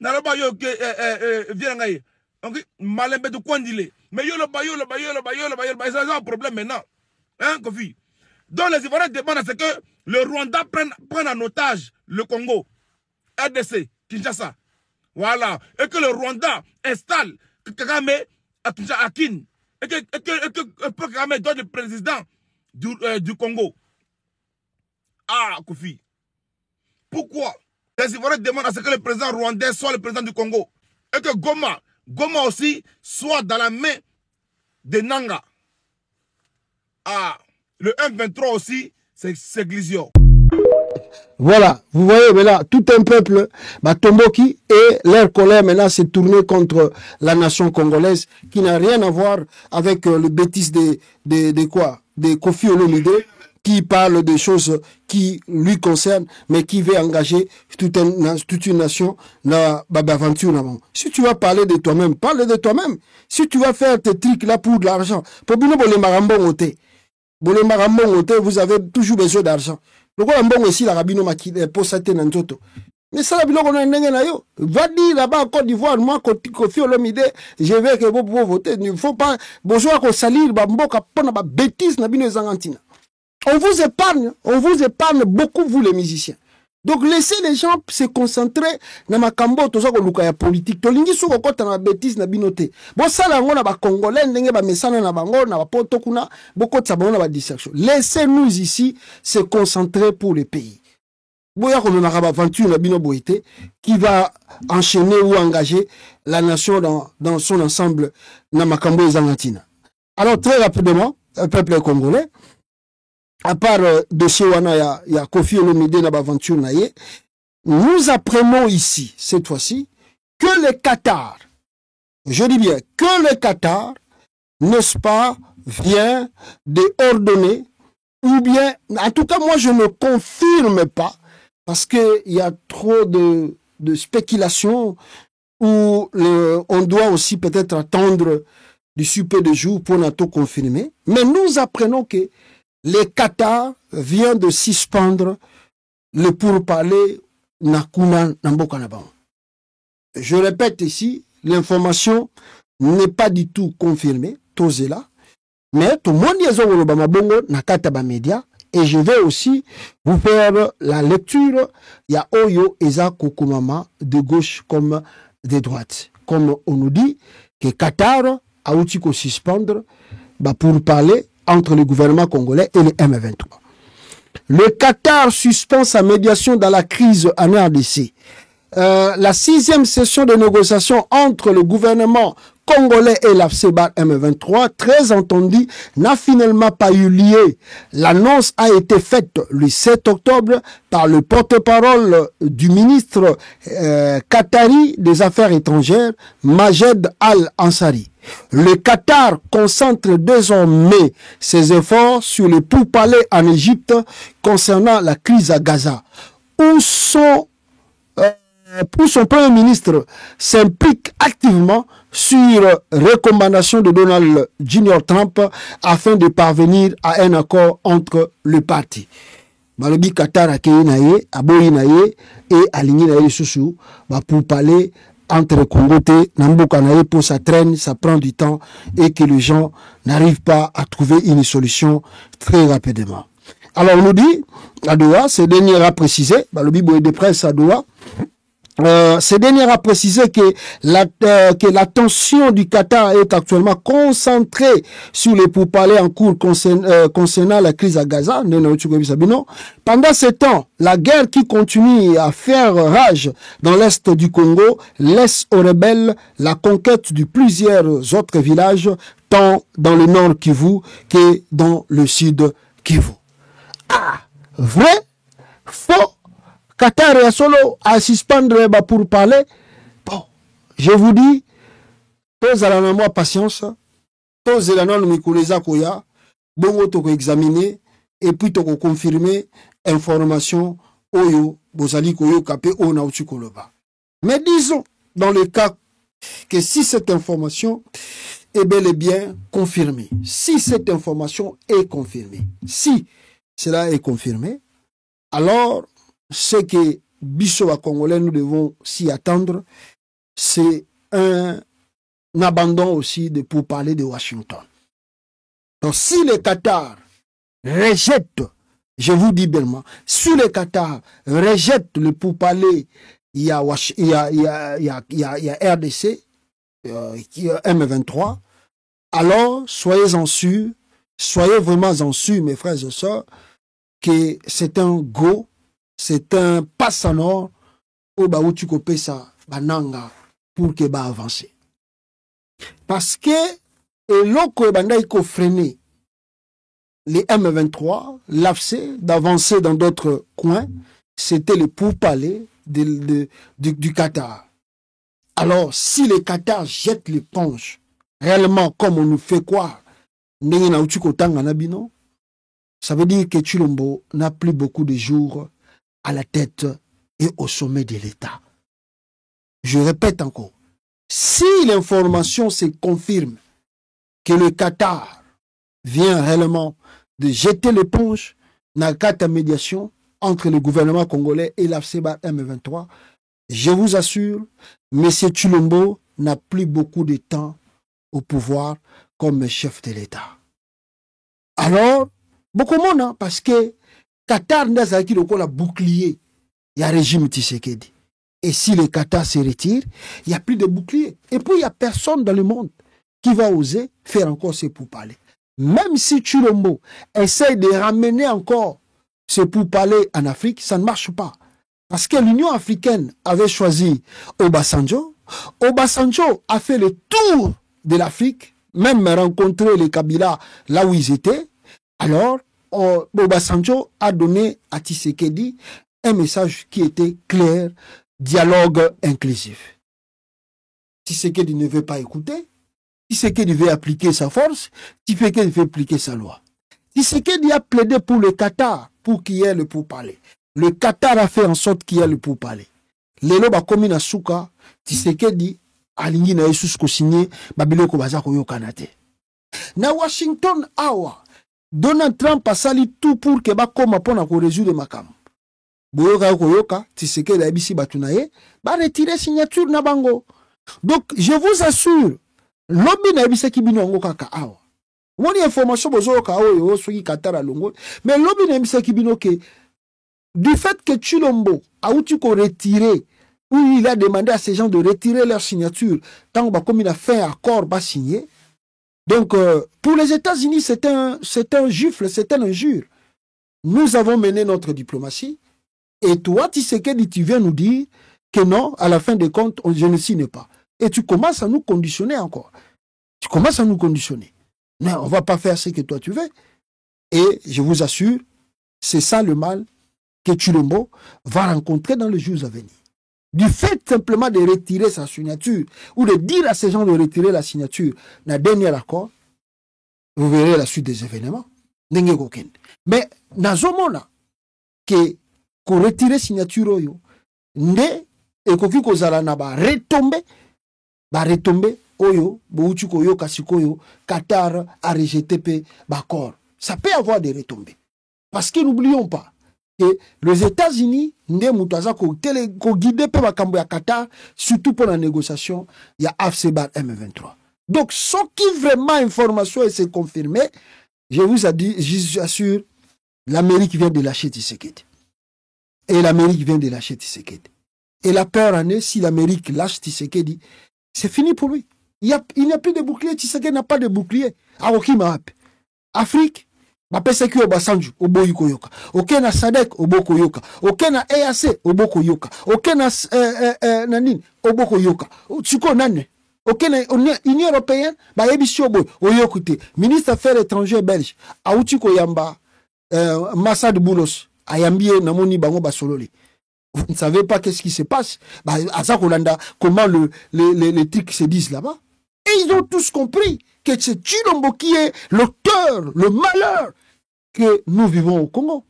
Naloba yo vient d'Angaï. Malembe de Kwandile. Mais yo le bayo, ils ont un problème maintenant. Hein, Kofi? Donc les Ivoiriens demandent à ce que le Rwanda prenne en otage le Congo. RDC, Kinshasa. Voilà. Et que le Rwanda installe Kagame à Kin. Et que Kagame donne le président du Congo. Ah, Kofi. Pourquoi les Ivoiriens demandent à ce que le président rwandais soit le président du Congo. Et que Goma aussi soit dans la main de Nanga. Ah, le M23 aussi, c'est Glizio. Voilà, vous voyez, mais là, tout un peuple, Tomboki, et leur colère maintenant s'est tournée contre la nation congolaise, qui n'a rien à voir avec le bêtise de Kofi Olomide, qui parle des choses qui lui concernent, mais qui veut engager toute une nation dans l'aventure. Si tu vas parler de toi-même, parle de toi-même. Si tu vas faire tes trucs là pour de l'argent, pour vous avez toujours besoin d'argent. Donc, aussi la rabino pour mais ça, va dire là-bas en Côte d'Ivoire, moi, Kofi Olomide, je veux que vous votez. Il ne faut pas, besoin qu'on salir, bêtise, on vous épargne beaucoup, vous les musiciens. Donc, laissez les gens se concentrer dans ma cambo, tout ça, qu'on politique. Tolingi sou ko kota na bêtise na binote. Bon, ça, là, on a ba Congolais, ndenge ba mesana na bango, na ba poto kuna, beaucoup de sabon na ba distraction. Laissez-nous ici se concentrer pour le pays. Boya qu'on a ba aventure na bino boité, qui va enchaîner ou engager la nation dans son ensemble na makambo et zangatina. Alors, très rapidement, un peuple congolais, à part dossier wana ya Kofi Olomide na baventure na ye, nous apprenons ici, cette fois-ci, que le Qatar, je dis bien, que le Qatar, n'est-ce pas, vient de ordonner, ou bien, en tout cas, moi, je ne confirme pas, parce qu'il y a trop de spéculation, où on doit aussi peut-être attendre du super de jour pour nous tout confirmer, mais nous apprenons que le Qatar vient de suspendre le pourparler Nakuna Namboka Naban. Je répète ici, l'information n'est pas du tout confirmée, Tozela, mais tout le monde y a Obama Bongo Nakataba Media, et je vais aussi vous faire la lecture. Il y a Oyo Eza Kokumama de gauche comme de droite. Comme on nous dit que Qatar a aussi suspendre pour parler entre le gouvernement congolais et le M23. Le Qatar suspend sa médiation dans la crise en RDC. La 6e session de négociation entre le gouvernement congolais et la FCBAR M23, très entendu, n'a finalement pas eu lieu. L'annonce a été faite le 7 octobre par le porte-parole du ministre qatari des Affaires étrangères, Majed Al-Ansari. Le Qatar concentre désormais ses efforts sur les pourparlers en Égypte concernant la crise à Gaza. où son Premier ministre s'implique activement sur recommandation de Donald Jr. Trump afin de parvenir à un accord entre le parti. Balobi Qatar a naye, aboyi naye et aligné naye sous pour parler entre Congoté, Namboka naye pour ça traîne, ça prend du temps et que les gens n'arrivent pas à trouver une solution très rapidement. Alors on nous dit, à Doha, ce dernier a précisé, Balobi Boye de presse à Doha, ce dernier a précisé que l'attention du Qatar est actuellement concentrée sur les pourparlers en cours concernant la crise à Gaza. Pendant ce temps, la guerre qui continue à faire rage dans l'est du Congo laisse aux rebelles la conquête de plusieurs autres villages, tant dans le nord Kivu que dans le sud Kivu. Ah, vrai? Faux? Qatar et solo à suspendre pour parler. Bon, je vous dis, tous à la moi patience, tous à la non mikoleza koya, bon to examiner et puis to confirmer information oyo bozali koyo kapé o na utukoloba. Mais disons dans le cas que si cette information est bel et bien confirmée, si cette information est confirmée, si cela est confirmé, alors ce que Bissot Congolais, nous devons s'y attendre, c'est un abandon aussi de pourparlers de Washington. Donc si le Qatar rejette, je vous dis bellement, si le Qatar rejette le pourparler, il y a RDC, M23, alors soyez sûrs, soyez vraiment en sûrs, mes frères et sœurs, que c'est un go. C'est un passe en or au bas où tu coupes ça, bananga, pour que va avancer. Parce que, et l'autre banda il freiner les M23, l'AFC, d'avancer dans d'autres coins, c'était le pourparler du Qatar. Alors, si le Qatar jette l'éponge, réellement, comme on nous fait croire, ça veut dire que Tshilombo n'a plus beaucoup de jours à la tête et au sommet de l'État. Je répète encore, si l'information se confirme que le Qatar vient réellement de jeter l'éponge dans la médiation entre le gouvernement congolais et l'AFC-BA M23, je vous assure, M. Tshilombo n'a plus beaucoup de temps au pouvoir comme chef de l'État. Alors, beaucoup de monde, hein, parce que Qatar n'a pas le bouclier. Il y a le régime Tshisekedi. Et si le Qatar se retire, il n'y a plus de bouclier. Et puis, il n'y a personne dans le monde qui va oser faire encore ce pourparlers. Même si Tshilombo essaye de ramener encore ce pourparlers en Afrique, ça ne marche pas. Parce que l'Union africaine avait choisi Obasanjo. Obasanjo a fait le tour de l'Afrique, même rencontré les Kabila là où ils étaient. Alors, Obasanjo a donné à Tshisekedi un message qui était clair, dialogue inclusif. Tshisekedi ne veut pas écouter, Tshisekedi veut appliquer sa force, Tshisekedi veut appliquer sa loi. Tshisekedi a plaidé pour le Qatar, pour qu'il y ait le pourparler. Le Qatar a fait en sorte qu'il y ait le pourparler. Lelo ba komi na suka, Tshisekedi alingi na yesus ko signé, babiloko baza ko yokanate. Na Washington awa, Donald Trump a sali tout pour que ba koma pona ko résoudre makam. Boyoka koyoka, Tshisekedi a bisi batunaye, ba retirer signature na bango. Donc je vous assure, lobby na bisi ki bino ngo kaka awa. Moni information bozo ka oyo soki Qatar longo, mais lobby na bisi ki bino ke du fait que Tshilombo a outu ko retirer, où il a demandé à ces gens de retirer leur signature, tant comme il a fait un accord pas signé. Donc, pour les États-Unis, c'est un gifle, c'est un injure. Nous avons mené notre diplomatie, et toi, Tshisekedi, tu viens nous dire que non, à la fin des comptes, je ne signe pas. Et tu commences à nous conditionner encore. Tu commences à nous conditionner. Non, on ne va pas faire ce que toi tu veux. Et je vous assure, c'est ça le mal que Tshilombo va rencontrer dans les jours à venir. Du fait simplement de retirer sa signature ou de dire à ces gens de retirer la signature d'un dernier accord, vous verrez la suite des événements. Mais nazomona que ko retirer signature oyo nde ekoki kozala na ba retomber oyo bouti koyoka sikoyo Qatar a rejeté pe bakor. Ça peut avoir des retombées parce que n'oublions pas que les États-Unis nde mutaza ko guider pe bakambo ya Qatar surtout pour la négociation ya AFC/bar M23. Donc ce qui vraiment information et c'est confirmé, je vous assure, l'Amérique vient de lâcher Tshisekedi. Et l'Amérique vient de lâcher Tshisekedi. Et la peur en est, si l'Amérique lâche Tshisekedi, c'est fini pour lui. Il n'y a plus de bouclier. Tshisekedi n'a pas de bouclier. Afrique, Bapeseki Obasanju, Oboyuko Yoka. Okena Sadek, Oboko Yoka. Okena EAC, Oboko Yoka. Okena Nanin, Oboko Yoka. Tsuko Nane. Okena Union Européenne, Bayebisio Boy, Oyokute. Ministre Affaires étrangères belge, Aoutuko Yamba, Massad Boulos, Ayambie Namoni Bango Basololi. Vous ne savez pas qu'est-ce qui se passe. Comment les trucs se disent là-bas. Et ils ont tous compris que c'est Tshilombo qui est l'auteur, le malheur que nous vivons au Congo.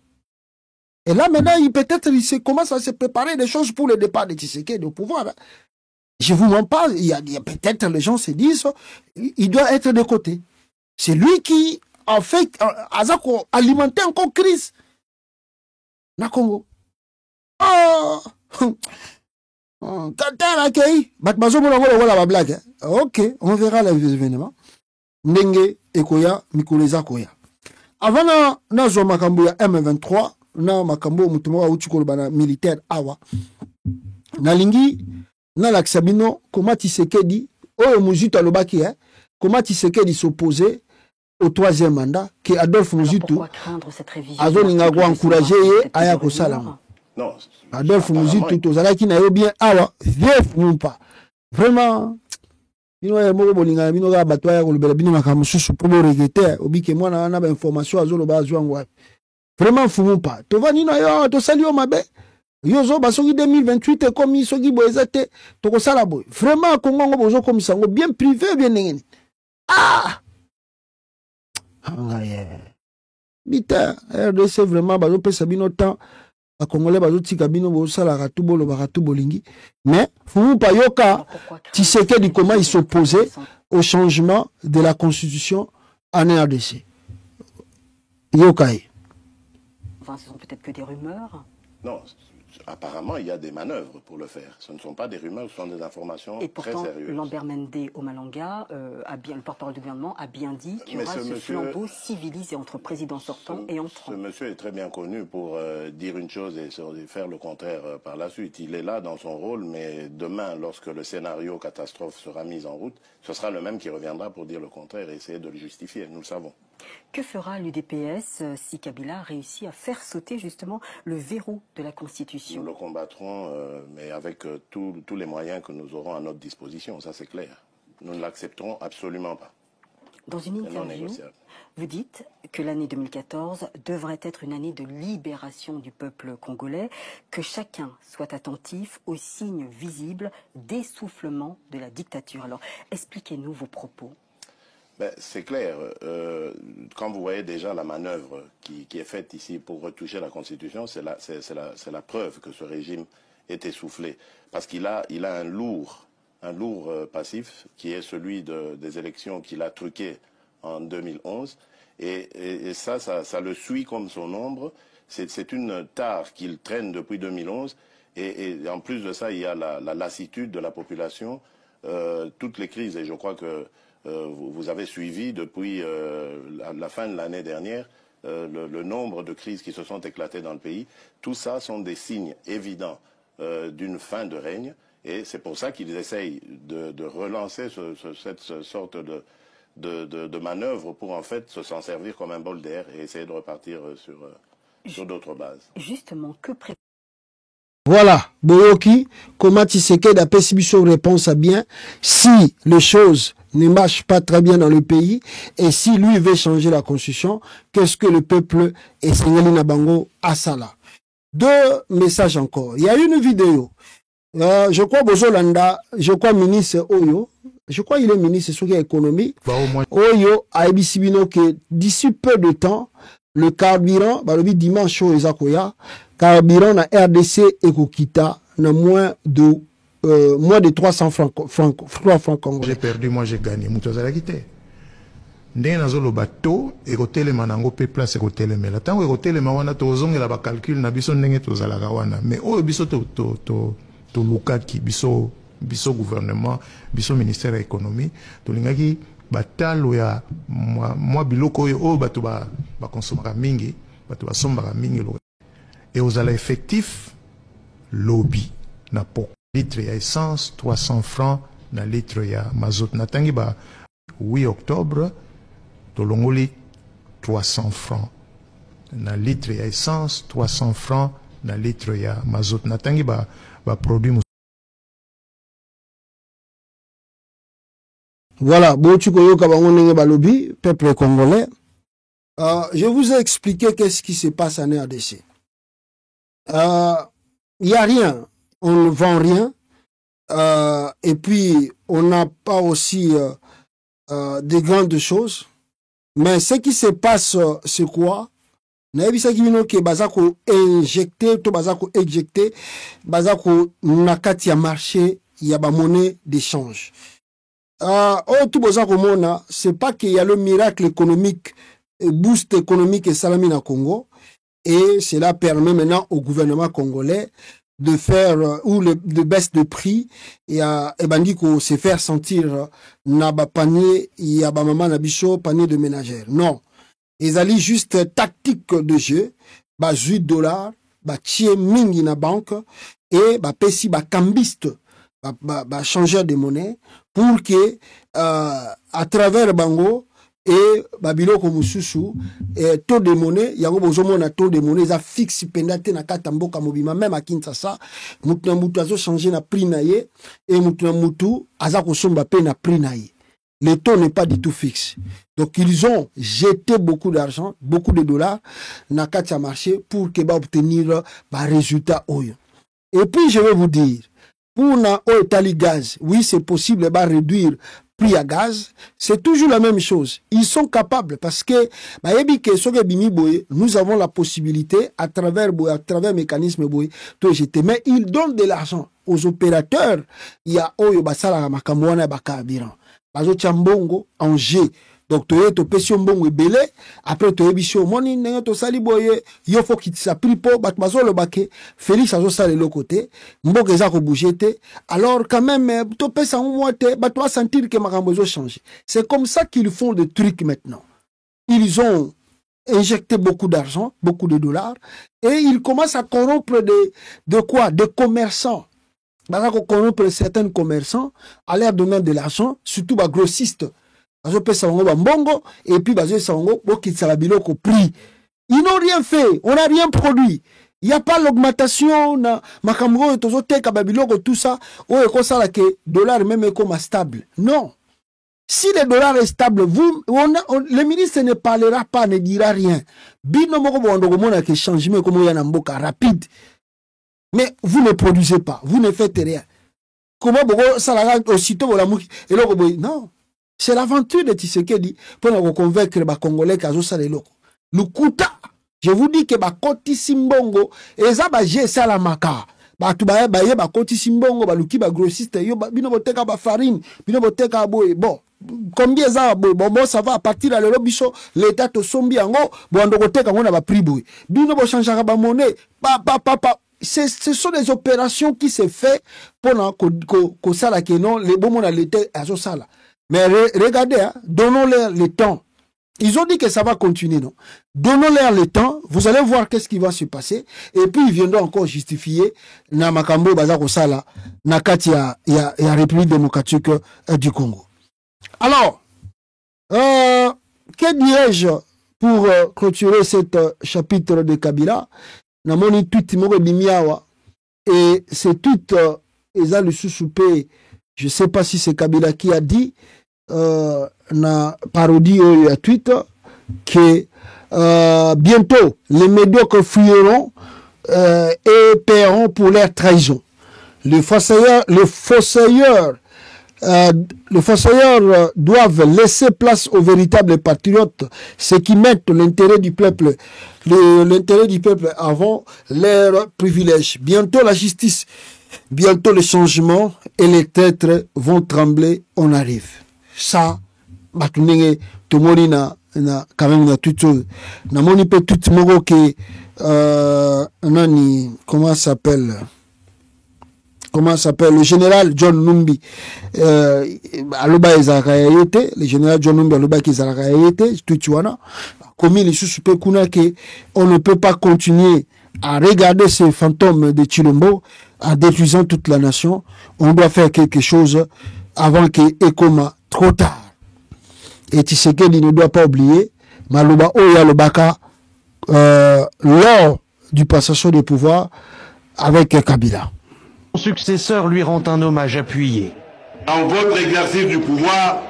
Et là, maintenant, peut-être il commence à se préparer des choses pour le départ de Tshisekedi au pouvoir. Hein. Je vous mens pas, il y a peut-être les gens se disent, il doit être de côté. C'est lui qui, en fait, a alimenté encore crise. Na Congo. Oh! Qatar accueille. Ok, on verra les événements. Ndenge ekoya mikoleza koya. Avant na zo makambo ya M23, na makambo mutumo wa uchi kolobana militaire awa. Na lingi na laksabino comment Tshisekedi oyo muzitu alobaki comment Tshisekedi s'opposer au troisième mandat que Adolphe Muzitu azoninga ko encourager aya ko salama. Non, Adolphe Muzitu tozalaki na yo bien awa vieux pas. Vraiment bino ya moko bolinga bino ga batwa ya kolobela bino makambo susu pour le regretter obike mwana na ba information azoloba azwangwa. Vraiment fumu pas. To va nino yo to sali yo mabe. Yozo basoki 2028 comme soki boezate to ko sala boy. Vraiment Congo ngo bozo comme sango bien privé bien ngeni. Ah! Bita RDC vraiment bazo pesa bino temps a Congolais bazo tika bino bo sala ratubo lo baratubo lingi mais fumu pa yoka Tshisekedi comment il s'opposait au changement de la constitution en RDC. Yokai. Enfin, ce sont peut-être que des rumeurs. Non, apparemment, il y a des manœuvres pour le faire. Ce ne sont pas des rumeurs, ce sont des informations et pourtant, très sérieuses. Lambert Mende au Malanga, le porte-parole du gouvernement, a bien dit qu'il y aura ce flambeau civilisé entre président sortant et entrant. Ce monsieur est très bien connu pour dire une chose et faire le contraire par la suite. Il est là dans son rôle, mais demain, lorsque le scénario catastrophe sera mis en route, ce sera le même qui reviendra pour dire le contraire et essayer de le justifier, nous le savons. Que fera l'UDPS si Kabila réussit à faire sauter justement le verrou de la Constitution? Nous le combattrons, mais avec tous les moyens que nous aurons à notre disposition, ça c'est clair. Nous ne l'accepterons absolument pas. Dans une interview, vous dites que l'année 2014 devrait être une année de libération du peuple congolais, que chacun soit attentif aux signes visibles d'essoufflement de la dictature. Alors, expliquez-nous vos propos. Ben, c'est clair, quand vous voyez déjà la manœuvre qui est faite ici pour retoucher la Constitution, c'est la preuve que ce régime est essoufflé. Parce qu'il a un lourd passif qui est celui des élections qu'il a truquées en 2011. Et ça le suit comme son ombre. C'est une tare qu'il traîne depuis 2011. Et en plus de ça, il y a la lassitude de la population, toutes les crises. Et je crois que vous avez suivi depuis la fin de l'année dernière le nombre de crises qui se sont éclatées dans le pays. Tout ça sont des signes évidents d'une fin de règne. Et c'est pour ça qu'ils essayent de relancer cette sorte de manœuvre pour en fait s'en servir comme un bol d'air et essayer de repartir sur d'autres bases. Justement, que prévoit... Voilà, Boyoki, comment Tshisekedi a payé son réponse à bien, si les choses ne marchent pas très bien dans le pays, et si lui veut changer la constitution, qu'est-ce que le peuple et Sengeli Nabango a ça là. Deux messages encore. Il y a une vidéo, je crois Bozolanda, je crois ministre Oyo, je crois il est ministre de l'économie, Oyo a ebisibino que d'ici peu de temps, le carburant, dimanche au Ezakoya, carburant na RDC et Kokita na moins de 300 francs congolais. J'ai perdu, moi j'ai gagné. Moutouazala quitté. Ndenge nazo lo bateau et hôtel manango pe place hôtel mais la tango hôtel mawana tozonge la ba calcul na biso ndenge tozala kawana mais o biso to lukaki biso gouvernement biso ministère de l'économie to lingaki batalo ya moi biloko o bato ba consommer mingi bato ba sombaka mingi lo et aux ala effectif lobby na po litre ya essence 300 francs na litre ya mazot na tangi ba 8 octobre Tolongoli 300 francs na litre ya essence 300 francs na litre ya mazot natangi ba produit. Voilà, balobi peuple congolais. Je vous ai expliqué qu'est-ce qui se passe en RDC. Il y a rien, on ne vend rien et puis on n'a pas aussi des grandes choses. Mais ce qui se passe, c'est quoi? Naebisa kimino ke bazako injecté, to bazako éjecté, bazako nakati ya marché, ya ba monnaie d'échange. Tout bazako mona, c'est pas qu'il y a le miracle économique, boost économique et salami na Congo, et cela permet maintenant au gouvernement congolais de faire de baisse de prix et bandiko se faire sentir na ba panier ya ba maman na bicho panier de ménagère. Non, ils allaient juste tactique de jeu, ba $8, ba tie mingi na banque et ba pesi ba cambiste, ba changeur de monnaie pour que à travers bango et babiloko mususu et taux de monnaie yango bozomo na taux de monnaie za fixe pendate na kata mboka mobima même à Kinshasa mutu na mutu azo changer na prix na ye et mutu na mutu aza kosomba pe na prix na ye. Le taux n'est pas du tout fixe. Donc ils ont jeté beaucoup d'argent, beaucoup de dollars na kata marché pour que ba obtenir ba résultat oyo. Et puis je vais vous dire pour na Otali gaz, oui c'est possible ba réduire prix à gaz, c'est toujours la même chose. Ils sont capables parce que nous avons la possibilité à travers mécanisme de jeter. Mais ils donnent de l'argent aux opérateurs. Il y a Oyo Basala Makamwana Bakabiran. Bazo Chambongo en G. Donc tu es to pession bongo belé après tu es bicho moni nengo to sali boye yo faut qu'il sa pris po bat bazo le baké Félix azo sali le côté mboka eza ko bougete alors quand même to pesa moite bat toi sentir que makambo zo changer. C'est comme ça qu'ils font des trucs maintenant. Ils ont injecté beaucoup d'argent, beaucoup de dollars et ils commencent à corrompre de quoi? Des commerçants. Bah corrompre certains commerçants à leur donner de l'argent, surtout bah grossistes. Et puis ils n'ont rien fait, on n'a rien produit. Il n'y a pas l'augmentation, tout ça, que dollar même comme stable. Non. Si le dollar est stable, le ministre ne parlera pas, ne dira rien. Rapide. Mais vous ne produisez pas, vous ne faites rien. Comment ça aussitôt non. C'est l'aventure de Tshisekedi pour nous convaincre les Congolais qu'ils ont ça les locaux. Lukuta, je vous dis que Bakoti Simbongo, et ça va gérer ça la maka. Batubaye baye Bakoti Simbongo, Baluki grossiste, yo bino boteka ba farine, bino boteka boy. Bon, combien ça bon ça va à partir de l'erobiso, l'état to sombi ango, bon ndokoteka ngona ba prix boy. Bino bo changer ba monnaie, ce sont des opérations qui se fait pendant que ça là que non les bons à l'état à ça là. Mais regardez, hein, donnons-leur le temps. Ils ont dit que ça va continuer, non? Donnons-leur le temps, vous allez voir qu'est-ce qui va se passer, et puis ils viendront encore justifier na makambo bazako sala na kati ya République démocratique du Congo. Alors, que dirais-je pour clôturer cet chapitre de Kabila? Na moni tweet moko bimiawa et c'est tweet eza le sous-soupé. Je ne sais pas si c'est Kabila qui a dit, na parodie à Twitter, que bientôt les médiocres fuiront et paieront pour leur trahison. Le fossoyeur les fossoyeurs doivent laisser place aux véritables patriotes, ceux qui mettent l'intérêt du peuple, avant leurs privilèges. Bientôt la justice, bientôt le changement et les têtes vont trembler. On arrive. Ça, batunenge tomori na quand même na toute chose. Na moni pe tout moko que nani comment s'appelle le général John Numbi aloba ezaka yete le général John Numbi aloba ki ezaka yete tout wana commis les sous-pe kuna que on ne peut pas continuer à regarder ces fantômes de Chilombo en détruisant toute la nation. On doit faire quelque chose avant que Ekoma trop tard. Et Tshisekedi ne doit pas oublier Maloba Oya Lobaka lors du passation de pouvoir avec Kabila. Son successeur lui rend un hommage appuyé. Dans votre exercice du pouvoir,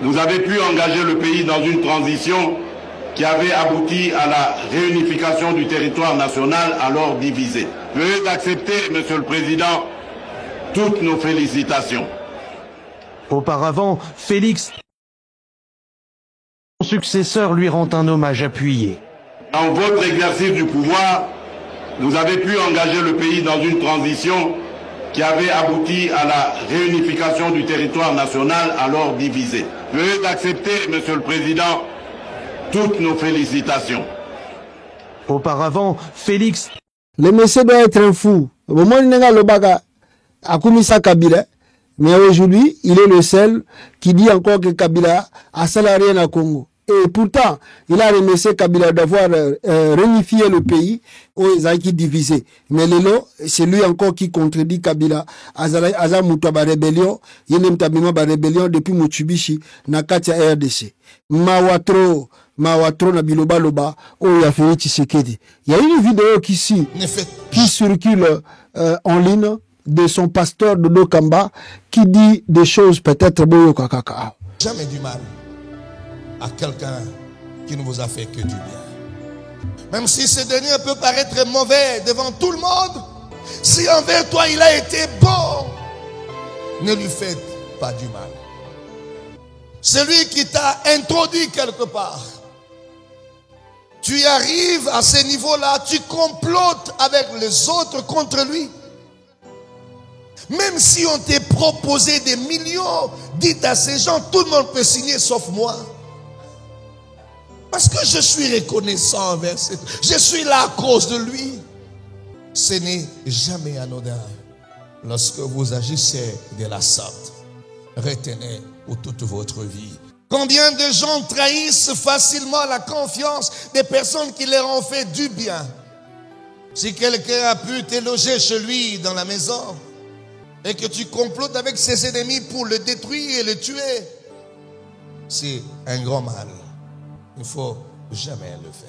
vous avez pu engager le pays dans une transition qui avait abouti à la réunification du territoire national alors divisé. Veuillez accepter, Monsieur le Président, toutes nos félicitations. Auparavant, Félix, son successeur lui rend un hommage appuyé. Dans votre exercice du pouvoir, vous avez pu engager le pays dans une transition qui avait abouti à la réunification du territoire national alors divisé. Veuillez accepter, Monsieur le Président, toutes nos félicitations. Auparavant, Félix... Le monsieur doit être un fou. Au moment où il le baga a commis ça Kabila, mais aujourd'hui, il est le seul qui dit encore que Kabila a salarié à Congo. Et pourtant, il a remercié Kabila d'avoir réunifié le pays où ils ont divisé. Mais Lelo, c'est lui encore qui contredit Kabila. Aza Moutaba rébellion, Yenem Tabima ba rébellion depuis Moutsubishi, Nakatia RDC. Mawatro na biloba loba, oh ya fait Tshisekedi. Il y a une vidéo qui circule en ligne de son pasteur Dodo Kamba qui dit des choses peut-être boyo kakaka. Jamais du mal à quelqu'un qui ne vous a fait que du bien. Même si ce dernier peut paraître mauvais devant tout le monde, si envers toi il a été bon, ne lui faites pas du mal. Celui qui t'a introduit quelque part, tu arrives à ce niveau-là, tu complotes avec les autres contre lui. Même si on t'a proposé des millions, dites à ces gens, tout le monde peut signer sauf moi. Parce que je suis reconnaissant envers cette... Je suis là à cause de lui. Ce n'est jamais anodin lorsque vous agissez de la sorte. Retenez pour toute votre vie. Combien de gens trahissent facilement la confiance des personnes qui leur ont fait du bien. Si quelqu'un a pu te loger chez lui dans la maison et que tu complotes avec ses ennemis pour le détruire et le tuer, c'est un grand mal. Il ne faut jamais le faire.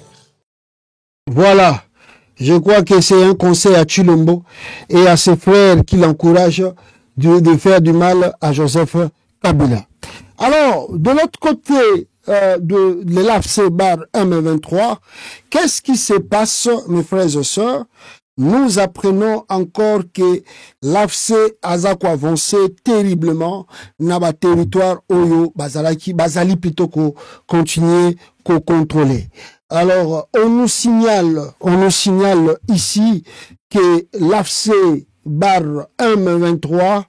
Voilà. Je crois que c'est un conseil à Chilombo et à ses frères qui l'encouragent de faire du mal à Joseph Kabila. Alors, de l'autre côté de l'AFC Bar M23, qu'est-ce qui se passe, mes frères et sœurs? Nous apprenons encore que l'AFC a avancé terriblement dans le territoire Oyo, Bazali plutôt qu'on continue qu'on contrôler. Alors, on nous signale ici que l'AFC Bar M23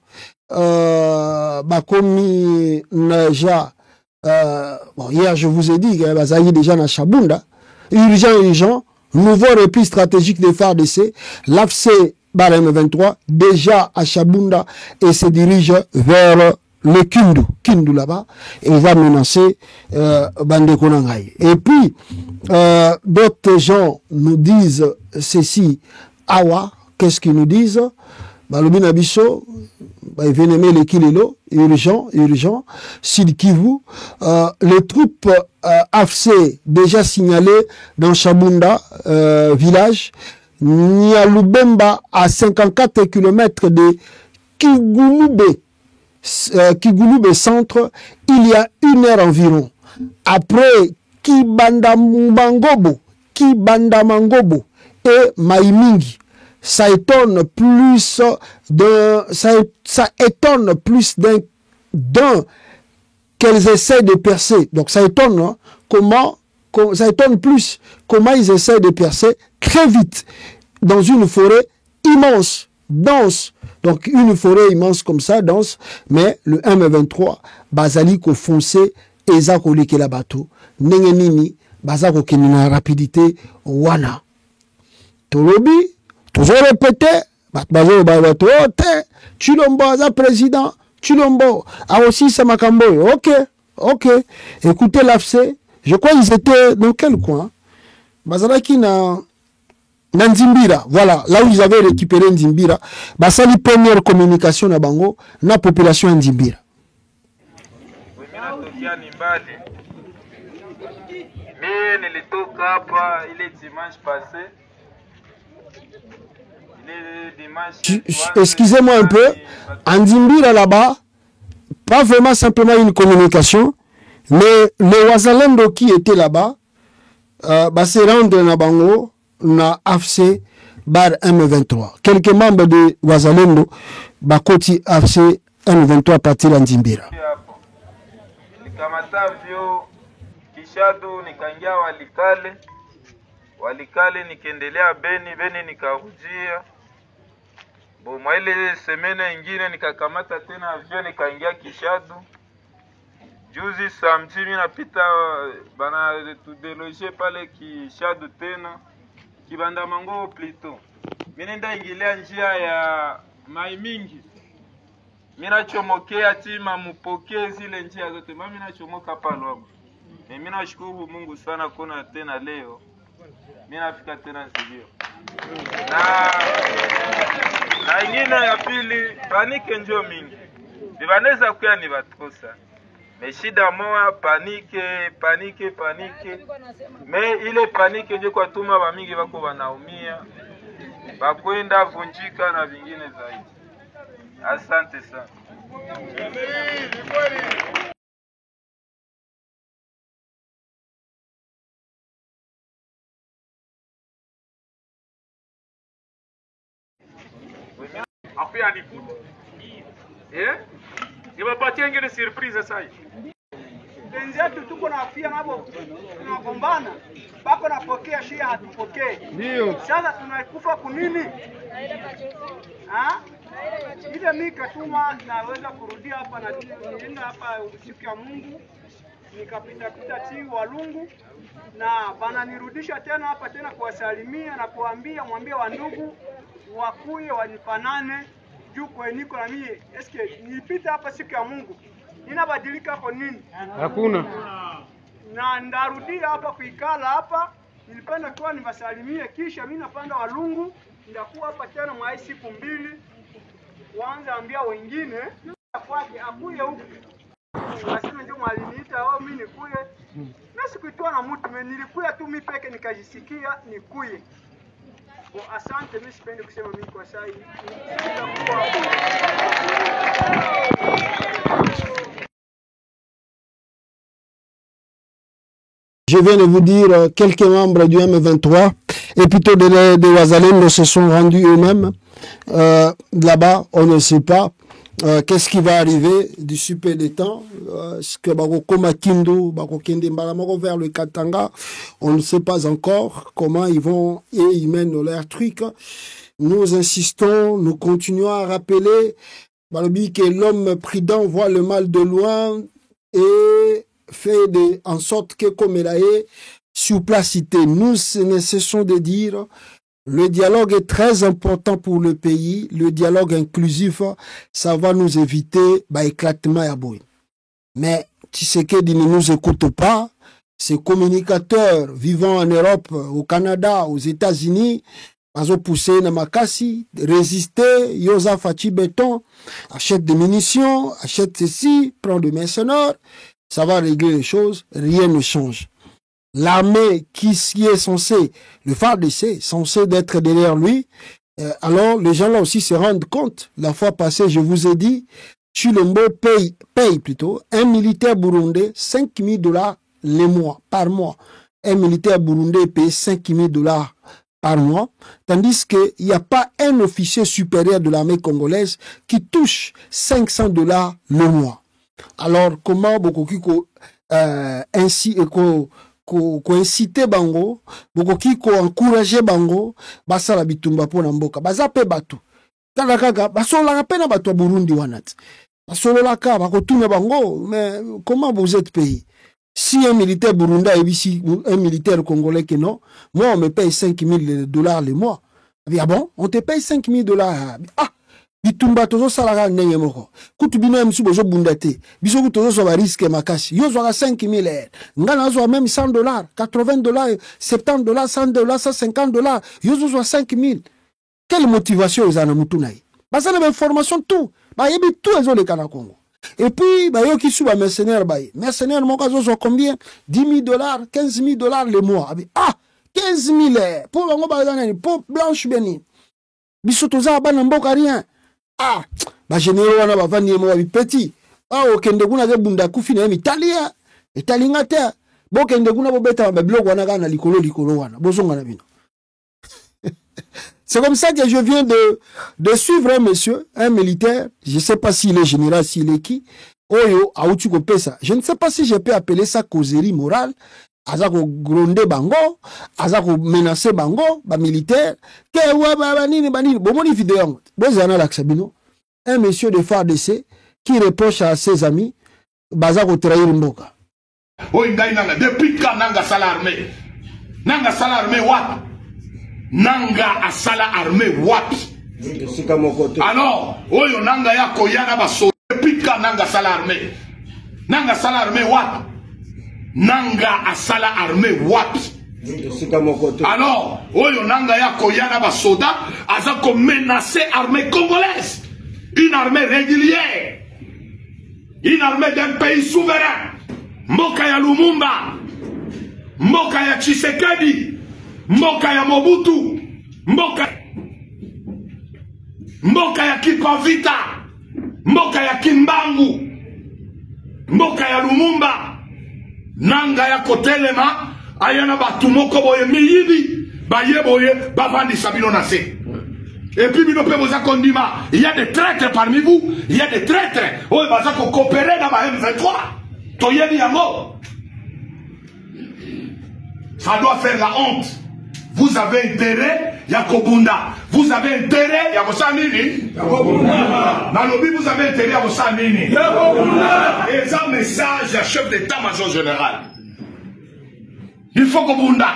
commis déjà bon, hier je vous ai dit que Bazali déjà na Chabunda, urgent, nouveau repli stratégique des FARDC, l'AFC Bar M23 déjà à Chabunda et se dirige vers le Kindu là-bas, et va menacer Bandeko Nangai. Et puis d'autres gens nous disent ceci. Awa, qu'est-ce qu'ils nous disent? Balobi Nabiso, Vénémé le Kilelo, urgent, Sud Kivu, les troupes AFC déjà signalées dans Chabunda, village, Nialubemba à 54 km de Kigulube centre, il y a 1 heure environ. Après Kibandamangobo et Maïmingi, ça étonne plus d'un d'un, qu'elles essaient de percer. Donc ça étonne, hein, ça étonne plus comment ils essaient de percer très vite dans une forêt immense, dense. Donc une forêt immense comme ça, dense, mais le M23, bazali ko foncé, eza ko leke la bateau, nenge nini, baza ko kenina rapidité, wana. Tolobi, toujours répété, bazo bateau, Chilombo, aza président, Chilombo, a aussi Samakambo, ok. Écoutez l'AFC, je crois qu'ils étaient dans quel coin? Bazalaki na Nzimbira, voilà, là où ils avaient récupéré Nzimbira, c'est la première communication na bango, na population Nzimbira. Nilitoka hapa ile dimanche passé. Excusez-moi un peu, Nzimbira là-bas, pas vraiment simplement une communication, mais les Wazalendo qui étaient là-bas, se rendre na bango, na AFC bar M23. Quelques membres de Wazalendo bakoti AFC M23 partir en Nzimbira. Nikamata vyo Kishadu nikaingia Walikale nikiendelea Beni nikavujia. Mwa ile semene ingine nikakamata tena vyo nikaingia Kishadu. Juzi samedi mimi napita bana tudeloger pale Kishadu tena. Kibanda mango plito. Mimi nenda ingilia njia ya Mai Mingi. Mimi nachomokea tima mupokee zile njia zote. Mimi nachomoka pale hapo. Mimi nashukuru Mungu sana kuona tena leo. Mimi nafika tena Nzibira. Na ingine ya pili, panike njoo mingi. Vivaneza kuya ni batosa. Meshida moa panike. Me ile panike ndio kwa tuma ba mingi bako wanaumia. Bakwenda vunjika na vingine zaidi. Asante sana. Après à l'écoute. Il va pas tenir de surprise ça. Wenzetu tuko na afia nabo tunagombana, bako napokea shia hatupokee. Ndio. Sasa tunakufa kunini? Ile mika tuma naweza kurudia hapa na nienda hapa siku ya Mungu nikapita ti Walungu na bana nirudisha tena hapa tena kuwasalimia na kuambia mwambie wa ndugu wakuye wanifanane juu kwa niko na mimi eske nipita hapa siku ya Mungu inabadilika hapo nini? Hakuna. Na ndarudia hapa kuikala hapa nilipenda kwa niwasalimie kisha mimi napanda Walungu ndakuwa hapa tena mwa siku mbili waanze ambia wengine kwake akuye huko. Nasema ndio mwaliniita wao mimi nikuye. Na sikuitoa na mtu nilikuya tu mimi peke nikajisikia nikuye. Asante, mimi sipendi kusema mimi kwa sasa hivi. Je viens de vous dire, quelques membres du M23 et plutôt de Wazalendo se sont rendus eux-mêmes. Là-bas, on ne sait pas qu'est-ce qui va arriver d'ici peu de temps. Est-ce que Bakokoma Kindu, Bakokende Mbalamoko vers le Katanga, on ne sait pas encore comment ils vont et ils mènent leur truc. Nous insistons, nous continuons à rappeler que l'homme prudent voit le mal de loin et fait en sorte que comme il est sur placité. Nous ne cessons de dire le dialogue est très important pour le pays. Le dialogue inclusif, ça va nous éviter éclatement à bout. Mais Tshisekedi ne nous écoute pas. Ces communicateurs vivant en Europe, au Canada, aux États-Unis, ils ont poussé Namakasi, résister, Yosa Fachi Béton, achète des munitions, achète ceci, prend des mercenaires. Ça va régler les choses, rien ne change. L'armée qui est censée, le FARDC, censé d'être derrière lui, alors les gens là aussi se rendent compte. La fois passée, je vous ai dit, Chilombo paye plutôt un militaire burundais $5,000 par mois. Un militaire burundais paye $5,000 par mois, tandis qu'il n'y a pas un officier supérieur de l'armée congolaise qui touche $500 le mois. Alors, comment bokoki ainsi inciter bango, bokoki encourager bango, basala bitumba pona mboka, bazape batu. Kaka, basolaka pe na batu Burundi wanat. Basolaka, bakotuna bango, mais comment vous êtes payé? Si un militaire burundais et ici, un militaire congolais que non, moi on me paye 5 000 $ le mois. Ah bon, on te paye 5 000 $. Ah, bitumba tozo salara ndenge moko. Kutu bino msu bozo bundate. Biso kutu tozo ba risque makasi. Yo zo 5 000 €. Ngana zo même 100 $, 80 $, 70 $, 100 $, 150 $. Yo zo 5 000. Quelle motivation ils en ont tout naï? Bah ça l'information tout. Bah yebi tout les autres kana Congo. Et puis bah yo qui sous ba mercenaire bah mercenaire mon cas zo combien? 10 000 $, 15 000 $ le mois. Ah 15 000 € pour bango ba zana pour blanche beni. Biso toza ba na mboka rien. Ah ba généraux wana ba vandi mo bi petit. Ah okende kuna ke bunda kufina mi Italia. Italinga te. Bo kende kuna bo beta ba blog wana kana likolo wana. Bozonga na bino. C'est comme ça que je viens de suivre un monsieur, un militaire, je ne sais pas s'il est général, s'il est qui, Oyo, Aoutuko Pesa. Je ne sais pas si je peux appeler ça causerie morale, azako gronder bango, azako menacer bango, ba militaire, ke wa banini, bomoni vidéo, bozana l'aksabino, un monsieur de FARDC qui reproche à ses amis, bazako trahir mboka. Oyo ngai nanga, depuis quand nanga sala armée? Nanga sala armée wapi? Nanga asala armée wapi? Alors, oyo nanga ya koyana baso depuis quand nanga sala armée? Nanga sala armée wapi? Nanga asala armée wapi? Alors, oyo nanga ya koyana basoda azako menacer armée congolaise, une armée régulière, une armée d'un pays souverain. Mboka ya Lumumba, mboka ya Tshisekedi, mboka ya Mobutu, mboka ya Kipavita, mboka ya Kimbangu, mboka ya Lumumba, nanga ya kotelema, ayana batu moko boye miyibi, baye boye, bavandi sabino nase. Et puis, il y a des traîtres parmi vous, il y a des traîtres, oh, ils vont coopérer dans ma M23. Toyebi yango. Ça doit faire la honte. Vous avez intérêt, Yakobunda. Vous avez intérêt, Yakosanini. Nalobi, vous avez intérêt, Yakosanini. Et ça, message à chef d'état-major général. Il faut Kobunda.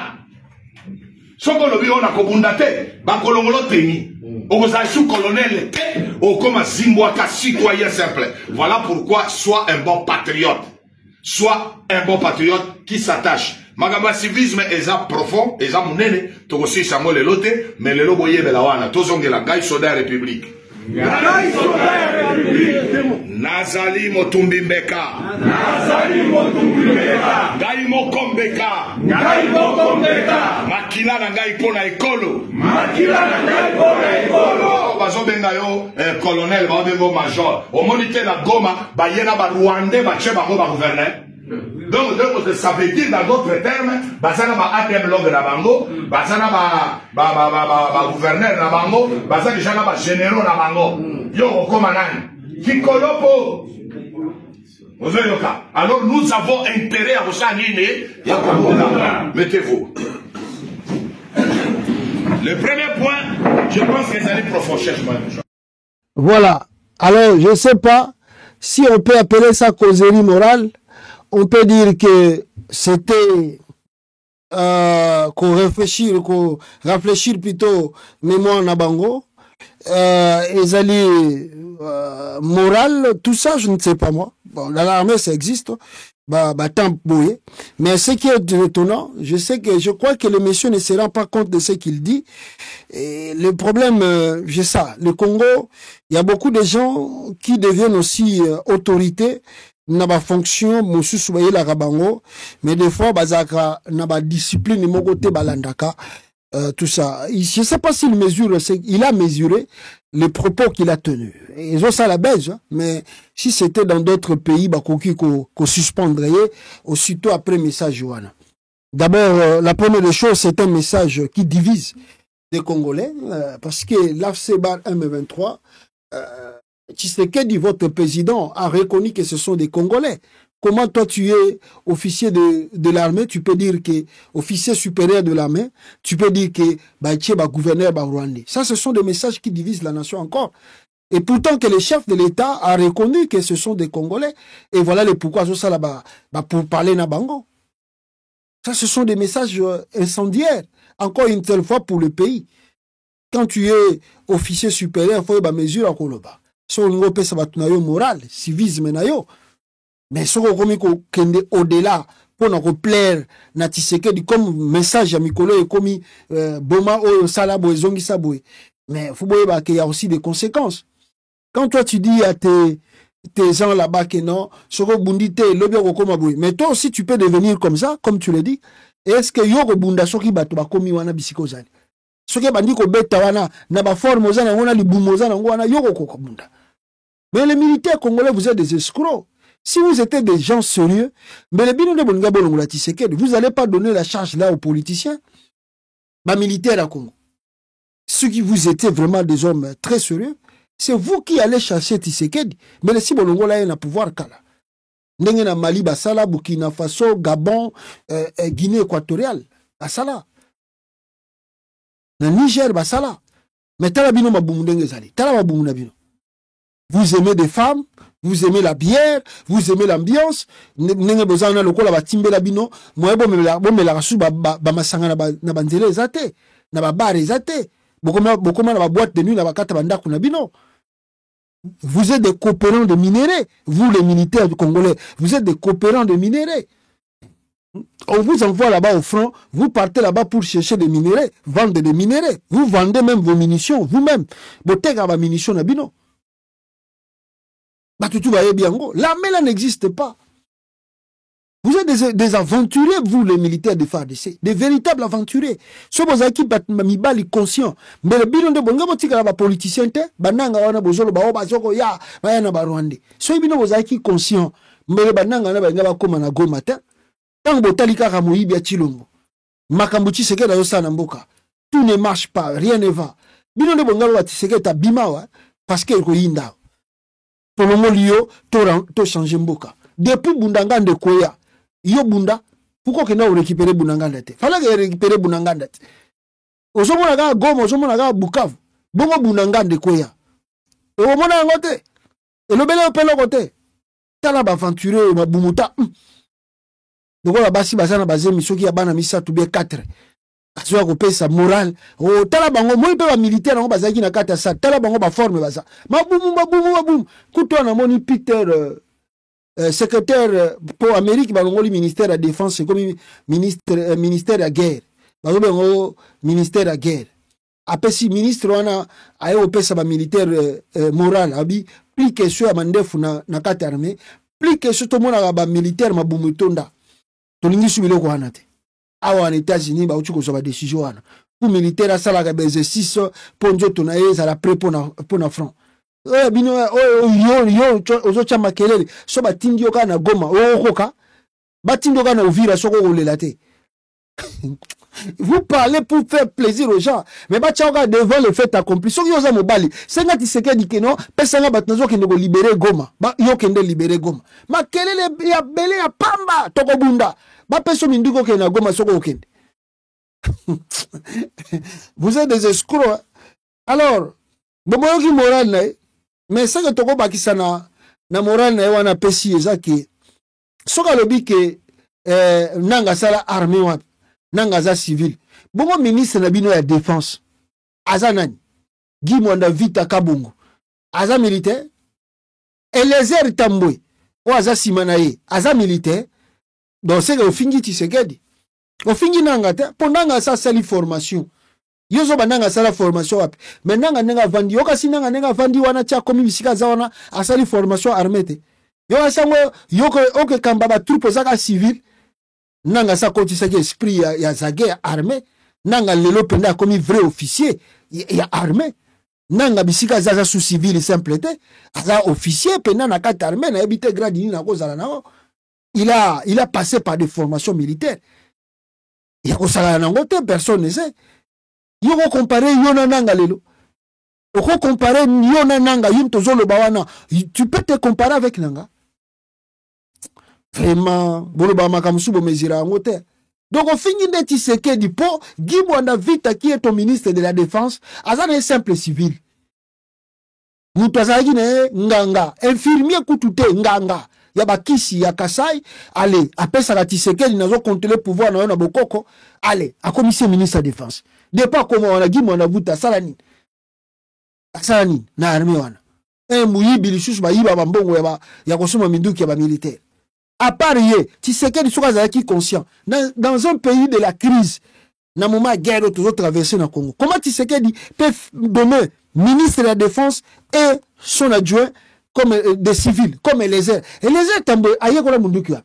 Soko lobi on a Kobunda te, Bakolongolo teni. Ogoza sous colonel te, ou comme un Zimbouaka citoyen simple. Voilà pourquoi, sois un bon patriote. Sois un bon patriote qui s'attache. Magamba civisme est profond, est monene, tokosi samo le lote, mais le lobo yebe la wana, tozonge la gai soda république. Nazali Motumbi Mbeka. Nazali Motumbi Mbeka. Gai Mokombeka. Gai Mokombeka. Makila na gai pona ekolo. Makila na gai pona ekolo. Bazo benga yo colonel, ba bengo major. O monite la Goma, ba yena ba Rwandais, ba che ba go ba gouverneur. Donc, ça veut dire dans d'autres termes, basana ba ATM log na bango, basana ba gouverneur na bango, basana jana ba généraux na bango. Yo komanani. Kikolopo. Alors nous avons intérêt à vous animer. Mettez-vous. Le premier point, je pense que c'est les profonds. Voilà. Alors, je ne sais pas si on peut appeler ça causerie morale. On peut dire que c'était qu'on réfléchir plutôt mémoire Nabango, morale, tout ça, je ne sais pas moi. Bon, dans l'armée, ça existe, mais ce qui est étonnant, je crois que le monsieur ne se rend pas compte de ce qu'il dit. Et le problème, j'ai ça. Le Congo, il y a beaucoup de gens qui deviennent aussi autorités. Na ba fonction mosusu baye la rabango, mais des fois bazaka na ba discipline mokote balandaka, tout ça. Je sais pas s'il mesure, il a mesuré les propos qu'il a tenus. Ils ont ça la baisse, hein, mais si c'était dans d'autres pays, bakoki ko suspendrait aussitôt après message Johanna. D'abord, la première des choses, c'est un message qui divise les Congolais, parce que l'AFC-BAR M23 Tshisekedi, votre président, a reconnu que ce sont des Congolais. Comment toi tu es officier de l'armée, tu peux dire que officier supérieur de l'armée, tu peux dire que tu es gouverneur rwandais. Ça, ce sont des messages qui divisent la nation encore. Et pourtant que le chef de l'État a reconnu que ce sont des Congolais. Et voilà les pourquoi ça là-bas pour parler na bango. Ça, ce sont des messages incendiaires. Encore une telle fois pour le pays. Quand tu es officier supérieur, il faut que mesure à Koloba. So on peut ça moral, civisme na yo. Mais ce qu'on au-delà pour nous plaire na Tshisekedi comme message à Mikolo et comme boma o salabo zongi saboué. Mais faut voir qu'il y a aussi des conséquences. Quand toi tu dis à tes gens là-bas que non, soko bundite lobio koma boui. Mais toi aussi tu peux devenir comme ça, comme tu le dis. Est-ce que yoko bunda soki bato ba komi wana bisiko zali. Soki bandi ko beta wana na ba forme ozana ngona libumo ozana ngona yoko ko bunda. Mais les militaires congolais, vous êtes des escrocs. Si vous étiez des gens sérieux, mais les bino de Bonga Bolongola Tshisekedi, vous n'allez pas donner la charge là aux politiciens, les militaires à Congo. Ceux qui vous étaient vraiment des hommes très sérieux, c'est vous qui allez chercher Tshisekedi. Mais si Bolongola est un pouvoir kala. N'engé na Mali basala, Burkina Faso, Gabon, Guinée équatoriale, basala. Na Niger basala. Mais tala bino mabumu ndenge zali. Tala mabumu na bino. Vous aimez des femmes, vous aimez la bière, vous aimez l'ambiance. N'engé bozana lokola batimbe la bino. Moi bo me la rasu ba masanga na banzele ezate, na ba bar ezate. Bokoma na ba boîte de nuit na ba kata bandaku na bino. Vous êtes des coopérants de minerais, vous les militaires du Congolais, vous êtes des coopérants de minerais. On vous envoie là-bas au front, vous partez là-bas pour chercher des minerais, vendre des minerais. Vous vendez même vos munitions, vous-même. Botega va munitions na bino. L'armée là n'existe pas. Vous êtes des aventuriers, vous les militaires de FARDC, des véritables aventuriers. Ce bozaki mibali conscient. Mais le bino de bonga botika ba politicien te, bananga wana bozolo ba bazoko ya ba na ba Rwanda. So bino bozaki conscient. Mais le bananga na ba ngaba koma na Goma te. Tant botalika ka moyibi ya Chilombo. Makambuchi seke da yosa na mboka. Tout ne marche pas, rien ne va. Bino de bonga ba tiseke ta bimawa parce que ko yinda. Pour le molio to changer mboka. Depuis bundanga de koya. Yo bunda, pourquoi que nous récupérer Bunanganda te? Fallait que récupérer Bunanganda te. Ozomona ga Goma, ozomona ga Bukavu. Bongo Bunanganda koya. Et au mona ngote. Et le bele pelo kote. Tala ba aventureux ma bumuta. Donc la basi basana bazé misoki ya bana misa to be 4. Asoya ko pesa moral. O tala bango moi pe ba militaire ngo bazaki na kata sa. Tala bango ba forme baza. Mabumu. Kuto na moni Peter secrétaire pour Amérique, le ministère de la Défense, comme ministère de la guerre. Le ministère de la guerre. Après, si ministre, on a un militaire moral, plus que ce soit na kata armée, plus que ce soit un militaire mabumutonda. Tolingi subilo ko hanate. Awa en États-Unis, ba uchuko so ba décision wana. Pour militaire à ça la exercice pour njoto na yeza la pré pour na front. Bino yo ozocha makelele so batindi yoka na Goma okoka batindi yoka na Uvira soko olela te. Vous parlez pour faire plaisir aux gens, mais batchaoka devant le fait accompli. So yoza mobali senga Tshisekedi keno pesanga batnazo kende ko libérer Goma ba yo kende libérer Goma makelele ya bele ya pamba toko bunda ba peso mindiko kena Goma soko okende. Vous êtes des escrocs hein? Alors bomoyoki moral na mais ça que toko bakisa na moral na wana pesi ezaki soka lobi ke nanga sala armée wa nanga za civil bongo ministre na bino ya défense aza nani Guy Mwanda Vita Kabungu aza militaire Eliezer Tambwe o aza simanaye aza militaire donc c'est que ofingi Tshisekedi ofingi nanga te pondanga sa sali formation yozo bananga sala formation wapi menanga nenga vandi yoka sinanga nenga vandi wana tia komi bisika za wana asali formation armée te yo asango yoko oke kamba ba troupe zaka civil nanga sa kotisa ki esprit ya zage armée nanga lelo penda komi vrai officier ya armée nanga bisika za sous civil simple te aza officier penda na kata armée na ebite grade ni na kozala na il a passé par des formations militaires ya kosala nango te personne ne sait. Yoko comparer yona nanga lelo. Oko comparer Nyona Nanga, Yuntozolo Bawana. Tu peux te comparer avec Nanga. Vraiment, Boloba Makamusubo Mezira Angote. Donc, on finit de Tshisekedi po, Guy Mwanda Vita, qui est ton ministre de la Défense, Azan est simple civil. Moutazagi ne Nganga, infirmier Koutouté, Nganga. Yaba Kisi, Yakasai, allez, après ça, la Tshisekedi, n'a pas contrôlé le pouvoir, n'a pas Bokoko, allez, à commissaire ministre de la Défense. Départ comment on a Guy Mwanda Vita, Salani. Salani, na armée wana. Mouyi Bilichus, Baïba Bambongo, Yakosuma Minduki, Yaba militaire. À part hier, Tshisekedi soit qui conscient. Dans un pays de la crise, dans le moment de guerre, toujours traversé dans le Congo. Comment Tshisekedi peut donner ministre de la Défense et son adjoint comme des civils, comme Eliezer. Eliezer tambo aye kola munduki wa.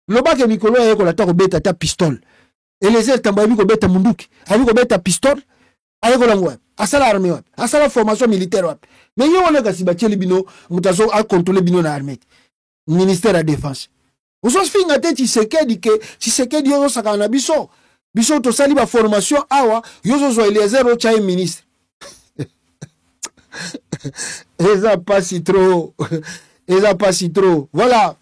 Loba ke mikolo aye kola ta kobeta ta pistole. Eliezer tambo aye kobeta munduki, aye kobeta pistole, aye kola ngwa. Asala armée wa, asala formation militaire wa. Mais yo wana kasi bacheli bino mutazo a contrôler bino na armée. Ministère de la Défense. Oso finga te Tshisekedi ke Tshisekedi yo sakana biso. Biso to sali ba formation awa yo zo Eliezer o chai ministre. Ils n'ont pas si trop. Ils n'ont pas si trop. Voilà.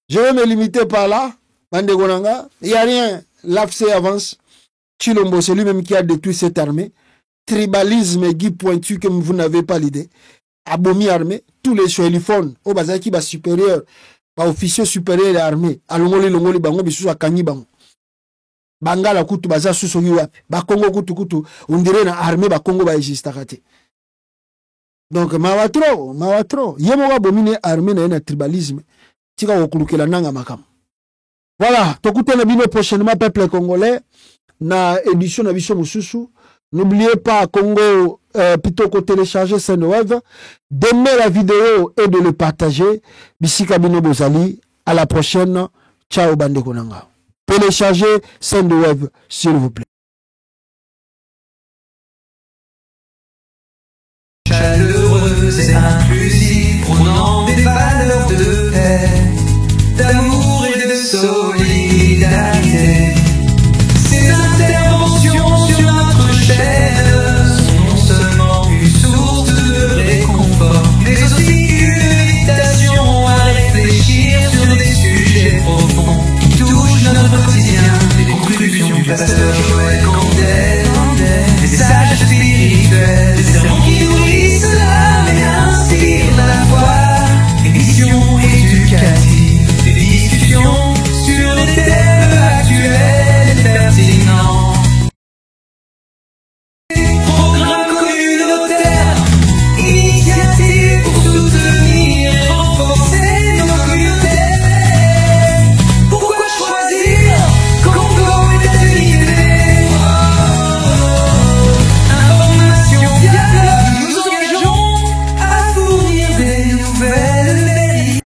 Je vais me limiter par là. Mandegonanga. Il n'y a rien. L'AFC avance. Chilombo, c'est lui-même qui a détruit cette armée. Tribalisme, Guy Pointu, comme vous n'avez pas l'idée. Abomi armée. Tous les choéliphones. Au bazaki, ba supérieur. Ba officier supérieur de l'armée. Longoli, bango, bisu à Kanyi bango. Bangala kutu, baza susogi wapi. Ba Congo kutu. On dirait na armée, ba Congo ba ejistakate. Donc, mawatro. Yemoga bomine armée na tribalisme. Tika wokulukela nanga makam. Voilà. Tokute na bino prochainement peuple congolais. Na édition na biso mususu. N'oubliez pas Congo, plutôt que télécharger Sendwave. D'aimer la vidéo et de le partager. Bisika bino bozali. À la prochaine. Ciao bande konanga. Téléchargez Sendwave, s'il vous plaît. Chaleureuse et